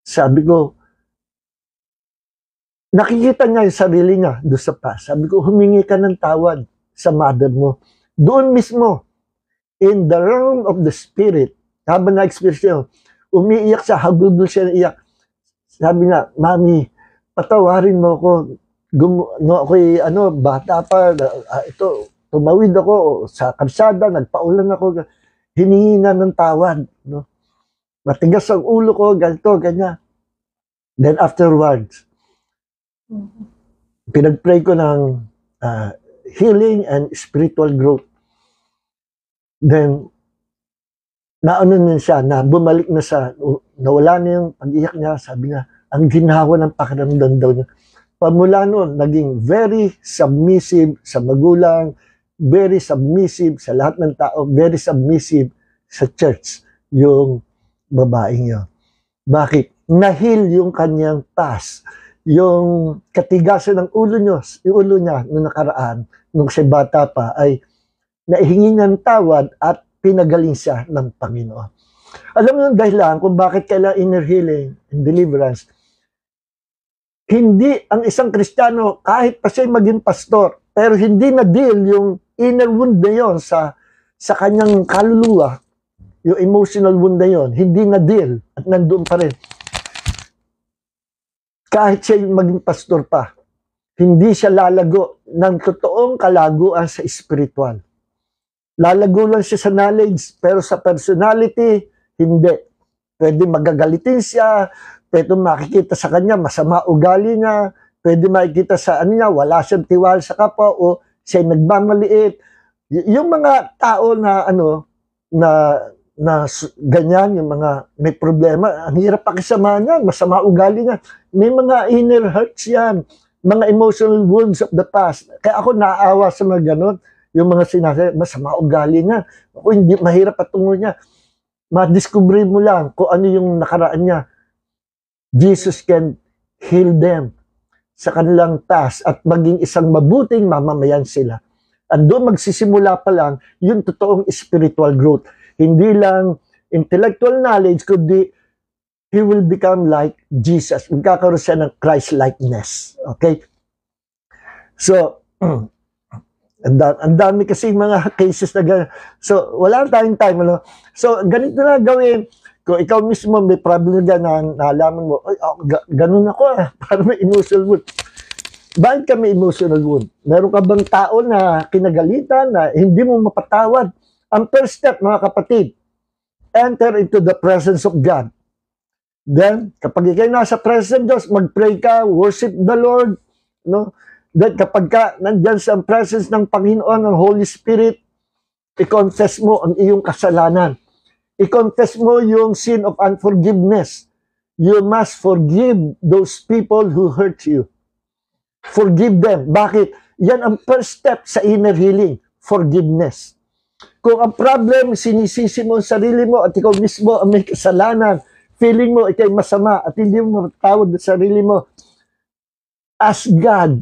Sabi ko, nakikita niya yung sarili niya doon sa past. Sabi ko, humingi ka ng tawad sa mother mo. Doon mismo, in the realm of the spirit, habang na-experience niya, umiiyak siya, habubol siya na iyak. Sabi niya, Mami, patawarin mo ako. Ako'y bata pa, ito, tumawid ako sa kalsada, nagpaulan ako, hiningi na ng tawad. No? Matigas ang ulo ko, ganito, ganyan. Then afterwards, pinag-pray ko ng healing and spiritual growth. Then, naano na siya, na bumalik na sa, nawala na yung pag-iyak niya, sabi niya, ang ginawa ng pakiramdam daw niya. Pamula noon, naging very submissive sa magulang, very submissive sa lahat ng tao, very submissive sa church, yung babaeng yun. Bakit? Nahil yung kanyang past, yung katigasan ng ulo niya noong nakaraan, nung siya bata pa, ay naihingi ng tawad at pinagaling siya ng Panginoon. Alam mo yung dahilan kung bakit kailangan inner healing and deliverance. Hindi ang isang Kristiyano, kahit pa siya maging pastor, pero hindi na-deal yung inner wound na yun sa kanyang kaluluwa, yung emotional wound na yun, hindi na-deal at nandoon pa rin. Kahit siya maging pastor pa, hindi siya lalago ng totoong kalaguan sa spiritual. Lalago lang siya sa knowledge, pero sa personality, hindi. Pwede magagalitin siya, pwede makikita sa kanya, masama ugali niya, pwede makikita sa niya, wala siyang tiwala sa kapwa, o siya nagmamaliit. Yung mga tao na ganyan, yung mga may problema, ang hirap pakisamahan yan, masama ugali nga. May mga inner hurts yan, mga emotional wounds of the past. Kaya ako naaawa sa mga ganon, yung mga sinasabi, masama ugali nga. Ako hindi, mahirap patungo niya. Madiscover mo lang kung ano yung nakaraan niya. Jesus can heal them sa kanilang task at maging isang mabuting mamamayan sila. At doon magsisimula pa lang yung totoong spiritual growth. Hindi lang intellectual knowledge, kundi he will become like Jesus. Magkakaroon siya ng Christ-likeness. Okay? So, ang dami kasi mga cases na gano'n. So, wala tayong time. Ano? So, ganito na gawin. Kung ikaw mismo may problem na nalaman mo, ganun ako para may emotional wound. Bakit ka may emotional wound? Meron ka bang tao na kinagalitan na hindi mo mapatawad? Ang first step, mga kapatid, enter into the presence of God. Then, kapag ikay nasa presence of Diyos, mag-pray ka, worship the Lord. No? Then, kapag ka nandyan sa presence ng Panginoon, ng Holy Spirit, i-confess mo ang iyong kasalanan. I-confess mo yung sin of unforgiveness. You must forgive those people who hurt you. Forgive them. Bakit? Yan ang first step sa inner healing. Forgiveness. Kung ang problem, sinisisi mo ang sarili mo at ikaw mismo ang may kasalanan, feeling mo ikay masama at hindi mo matawad sa sarili mo, ask God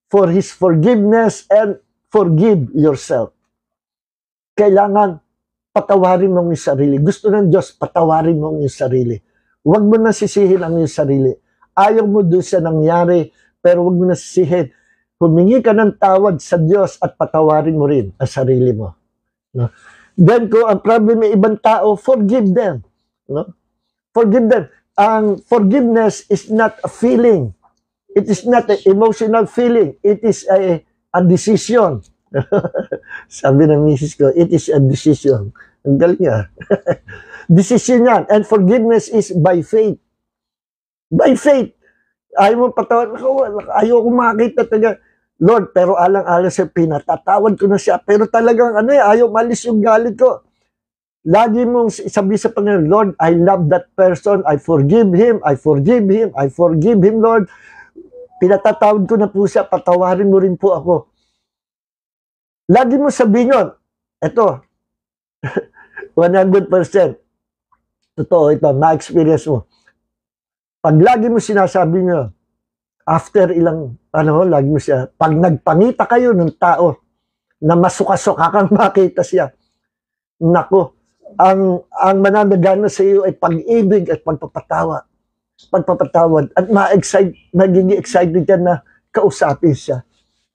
for His forgiveness and forgive yourself. Kailangan patawarin mo ang iyong sarili. Gusto ng Diyos, patawarin mo ang iyong sarili. Huwag mo na sisihin ang iyong sarili. Ayaw mo doon sa nangyari, pero huwag mo na sisihin. Humingi ka ng tawad sa Diyos at patawarin mo rin ang sarili mo. No? Then kung ang problem ay ibang tao, forgive them. No? Forgive them. Ang forgiveness is not a feeling. It is not an emotional feeling. It is a decision. Sabi ng misis ko, it is a decision. Ang galing niya. Decision yan. And forgiveness is by faith. By faith. Ayaw mo patawad. Ayaw ko makita talaga. Lord, pero alang-alang siya, pinatatawad ko na siya. Pero talagang ayaw malis yung galit ko. Lagi mong sabi sa Panginoon, Lord, I love that person. I forgive him. I forgive him. I forgive him, Lord. Pinatatawad ko na po siya. Patawarin mo rin po ako. Lagi mo sabihin yun. Ito, 100%. Totoo ito, ma-experience mo. Pag lagi mo sinasabi nyo, after ilang, lagi mo siya, pag nagpangita kayo ng tao na masuka-suka kang makita siya, nako, ang mananagana sa iyo ay pag-ibig at pagpapatawad at magiging excited ka na kausapin siya.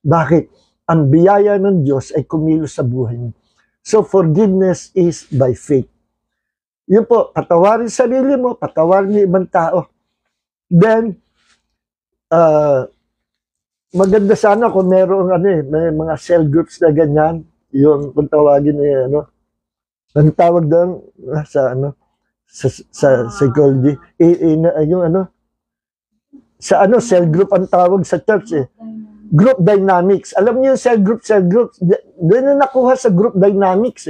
Bakit? Ang biyaya ng Diyos ay kumilos sa buhay mo. So, forgiveness is by faith. Yun po, patawarin sarili mo, patawarin yung ibang tao. Then, maganda sana kung merong may mga cell groups na ganyan, yung kung tawagin ang tawag doon sa psychology, yung cell group ang tawag sa church group dynamics. Alam niyo yung cell group, doon na nakuha sa group dynamics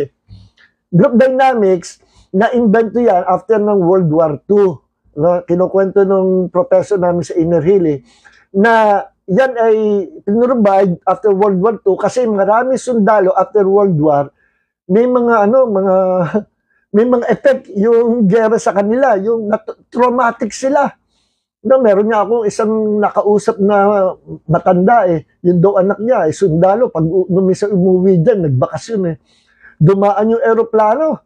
Group dynamics, na-invento yan after ng World War II. No? Kinukwento nung professor namin sa inner healing, na yan ay pinrovide after World War II kasi marami sundalo after World War, may mga may mga effect yung gera sa kanila, yung traumatic sila. No, meron nga akong isang nakausap na matanda yung daw anak niya sundalo, pag minsan umuwi dyan, nagbakasyon dumaan yung aeroplano.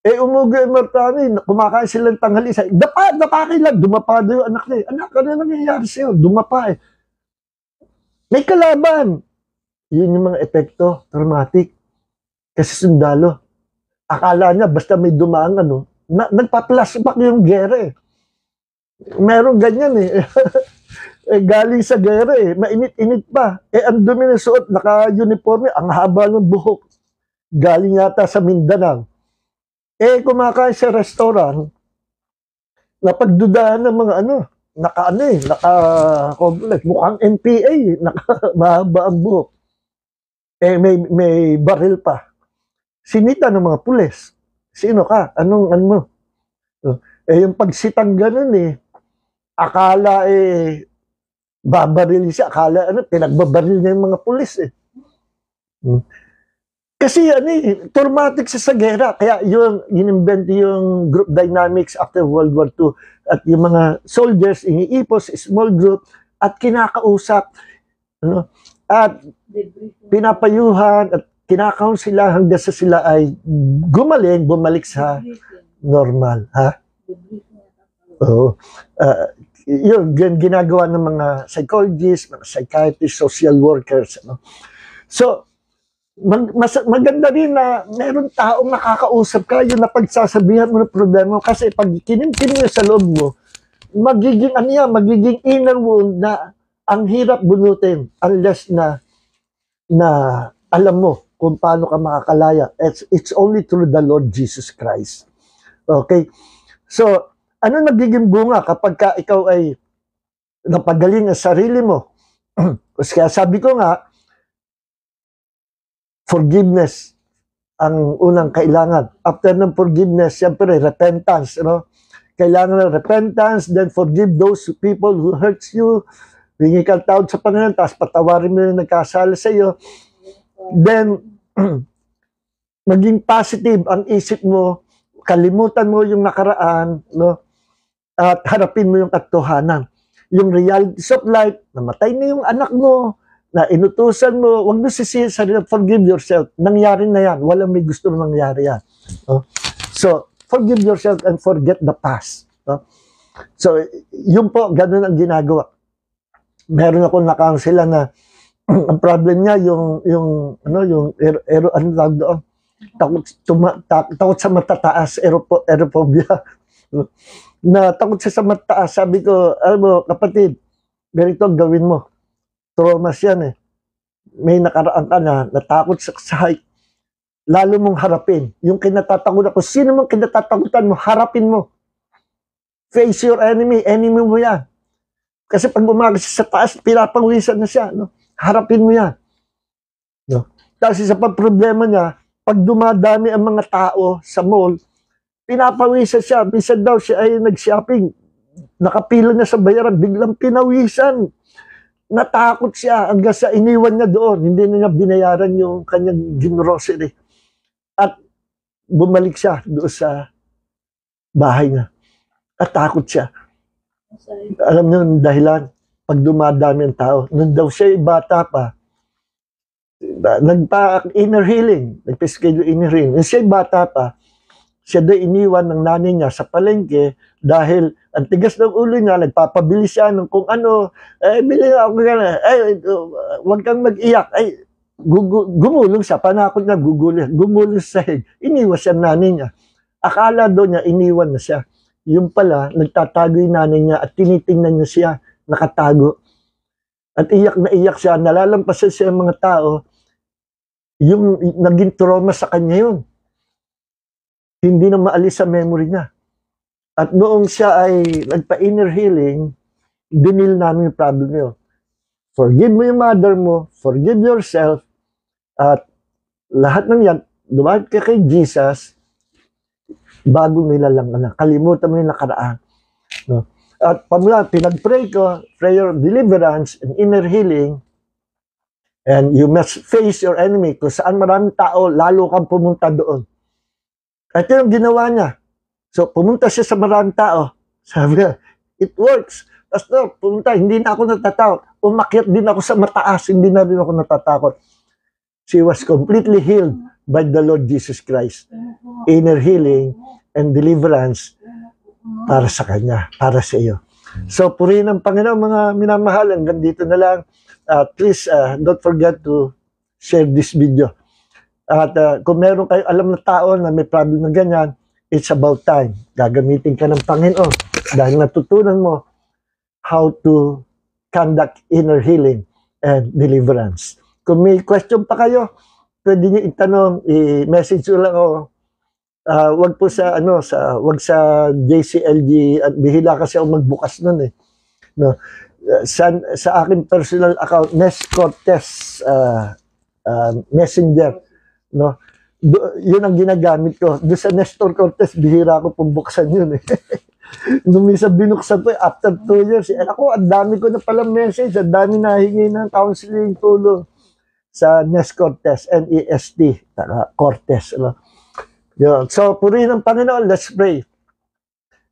Umuwi yung aeroplano, kumakain silang tanghali, dapa lang, dumapa daw yung anak niya. Anak, ano nangyayari sa'yo? Dumapa May kalaban. Yun yung mga epekto, traumatic. Kasi sundalo. Akala niya, basta may dumaan, nagpa-flashback yung gera Meron ganyan galing sa gera mainit-init pa. Ang dumi ng suot, naka-uniforme, ang haba ng buhok. Galing yata sa Mindanao. Kumakain sa restaurant, napagdudahan ng mga mukhang NPA, mahaba ang buhok. May baril pa. Sinita ng mga pulis. Sino ka? Anong ano mo? Yung pagsitang ganun akala babaril siya, akala pinagbabaril niya yung mga pulis Kasi traumatic siya sa gera. Kaya inimbento yung group dynamics after World War II. At yung mga soldiers, iniipos, small group, at kinakausap. At pinapayuhan, at kinakaon sila hanggang sa sila ay gumaling, bumalik sa normal. Ha? Oo. Yun ginagawa ng mga psychologists, mga psychiatrists, social workers. So, maganda rin na meron taong nakakausap ka, yung napagsasabihan mo ng problema mo. Kasi pag kinimkim mo sa loob mo, magiging inner wound na ang hirap bunutin unless na alam mo kung paano ka makakalaya. It's only through the Lord Jesus Christ. Okay? So, ano nagiging bunga kapag ikaw ay napagaling ang sarili mo? Kaya sabi ko nga, forgiveness ang unang kailangan. After ng forgiveness, siyempre, repentance. Kailangan ng repentance, then forgive those people who hurts you. Hingi ka tawad sa Panginoon, tapos patawarin mo yung nagkasala sa iyo. Then, maging positive ang isip mo, kalimutan mo yung nakaraan, at harapin mo yung katotohanan. Yung realities of life, namatay na yung anak mo, na inutusan mo, huwag mo sisihin sa sarili, forgive yourself. Nangyari na yan. Walang may gusto na nangyari yan. So, forgive yourself and forget the past. So, yun po, ganun ang ginagawa. Meron akong nakansela na ang problem niya, takot sa matataas, aerophobia. Na takot siya sa mataas. Sabi ko, alam mo, kapatid, ganito gawin mo. Traumas yan May nakaraan ka na, natakot sa height. Lalo mong harapin. Yung kinatatakutan ko, sino mong kinatatakutan mo, harapin mo. Face your enemy mo yan. Kasi pag umaga siya sa taas, pinapawisan na siya. Harapin mo yan. Kasi sa problema niya, pag dumadami ang mga tao sa mall, pinapawisan siya. Minsan daw siya ay nag-shopping. Nakapila na sa bayaran, biglang pinawisan. Natakot siya hanggang sa iniwan niya doon. Hindi na niya binayaran yung kanyang grocery. At bumalik siya doon sa bahay niya. At takot siya. Alam niyo yung dahilan, pag dumadami ang tao, nung daw siya bata pa, nagpa-inner healing, nagpa-schedule inner healing. Nung siya bata pa, siya daw iniwan ng nanay niya sa palengke dahil ang tigas ng ulo niya, nagpapabili siya ng kung ano, bili ako gana, huwag kang mag-iyak, gumulong siya, panakot na gumulong sa sahig, iniwan siya nanay niya. Akala daw niya, iniwan na siya. Yung pala, nagtatago yung nanay niya at tinitingnan niya siya, nakatago. At iyak na iyak siya, nalalampasan siya ng mga tao, yung naging trauma sa kanya yun. Hindi na maalis sa memory niya. At noong siya ay nagpa-inner healing, dinil namin yung problem niyo. Forgive mo yung mother mo, forgive yourself, at lahat ng yan, lumapit ka kay Jesus, bago nilalang ka na. Kalimutan mo yung nakaraan. At pamula, pinag-pray ko, prayer of deliverance and inner healing, and you must face your enemy. Kung saan maraming tao, lalo kang pumunta doon. Ito yung ginawa niya. So, pumunta siya sa maraming tao. Sabi niya, it works. Pastor, pumunta, hindi na ako natatakot. Umakyat din ako sa mataas, hindi na rin ako natatakot. She was completely healed by the Lord Jesus Christ. Inner healing and deliverance para sa kanya, para sa iyo. So, purihin ang Panginoon, mga minamahal. Hanggang dito na lang. Please, don't forget to share this video. At kung meron kayo alam na tao na may problem na ganyan, it's about time. Gagamitin ka ng Panginoon dahil natutunan mo how to conduct inner healing and deliverance. Kung may question pa kayo, pwede niyo itanong, i-message nyo lang ako. Wag po sa wag sa JCLG at bihila kasi ako magbukas nun No. Sa akin personal account, Nes Cortez Messenger, no. Yun ang ginagamit ko. Doon sa Nestor Cortez, bihira ko pong buksan yun eh. Nung minsan binuksan ko, after 2 years, ako, ang dami ko na palang message, ang dami nahingi ng counseling tulong sa Nes Cortez, N-E-S-T, Cortez. Ano? Yun. So, purihin ng Panginoon, let's pray.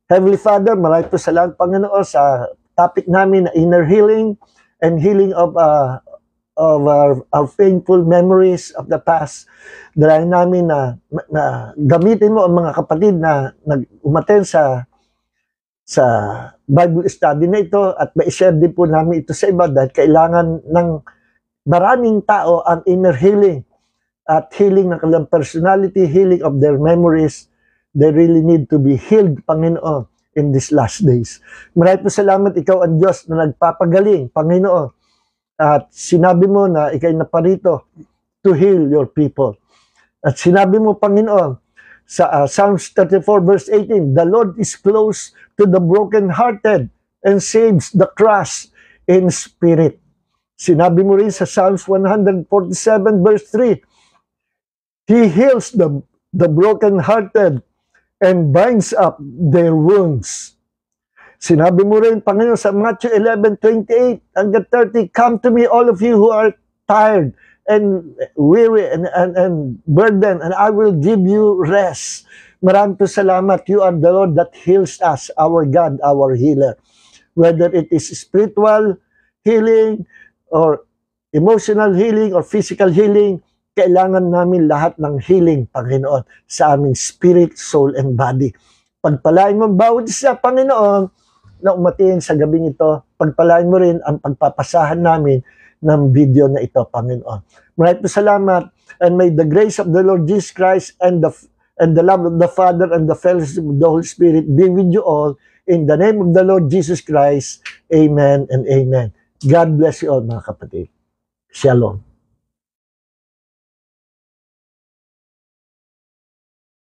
Heavenly Father, maraming po salamat, Panginoon, sa topic namin na inner healing and healing of our painful memories of the past. Dahil namin na gamitin mo ang mga kapatid na nag-umaten sa Bible study na ito at ma-share din po namin ito sa iba dahil kailangan ng maraming tao ang inner healing at healing ng kanilang personality, healing of their memories. They really need to be healed, Panginoon, in these last days. Maraming po salamat, ikaw ang Diyos na nagpapagaling, Panginoon. At sinabi mo na ikay naparito to heal your people. At sinabi mo, Panginoon, sa Psalms 34 verse 18, the Lord is close to the brokenhearted and saves the crushed in spirit. Sinabi mo rin sa Psalms 147 verse 3, He heals the brokenhearted and binds up their wounds. Sinabi mo rin, Panginoon, sa Matthew 11:28 hanggang 30, come to me all of you who are tired and weary and burdened, and I will give you rest. Maraming po salamat. You are the Lord that heals us, our God, our healer. Whether it is spiritual healing, or emotional healing, or physical healing, kailangan namin lahat ng healing, Panginoon, sa aming spirit, soul, and body. Pagpalain mo bawat isa, Panginoon, na umatiin sa gabing ito. Pagpalain mo rin ang pagpapasahan namin ng video na ito, Panginoon. Maraming salamat, and may the grace of the Lord Jesus Christ and the love of the Father and the fellowship of the Holy Spirit be with you all. In the name of the Lord Jesus Christ, amen and amen. God bless you all, mga kapatid. Shalom.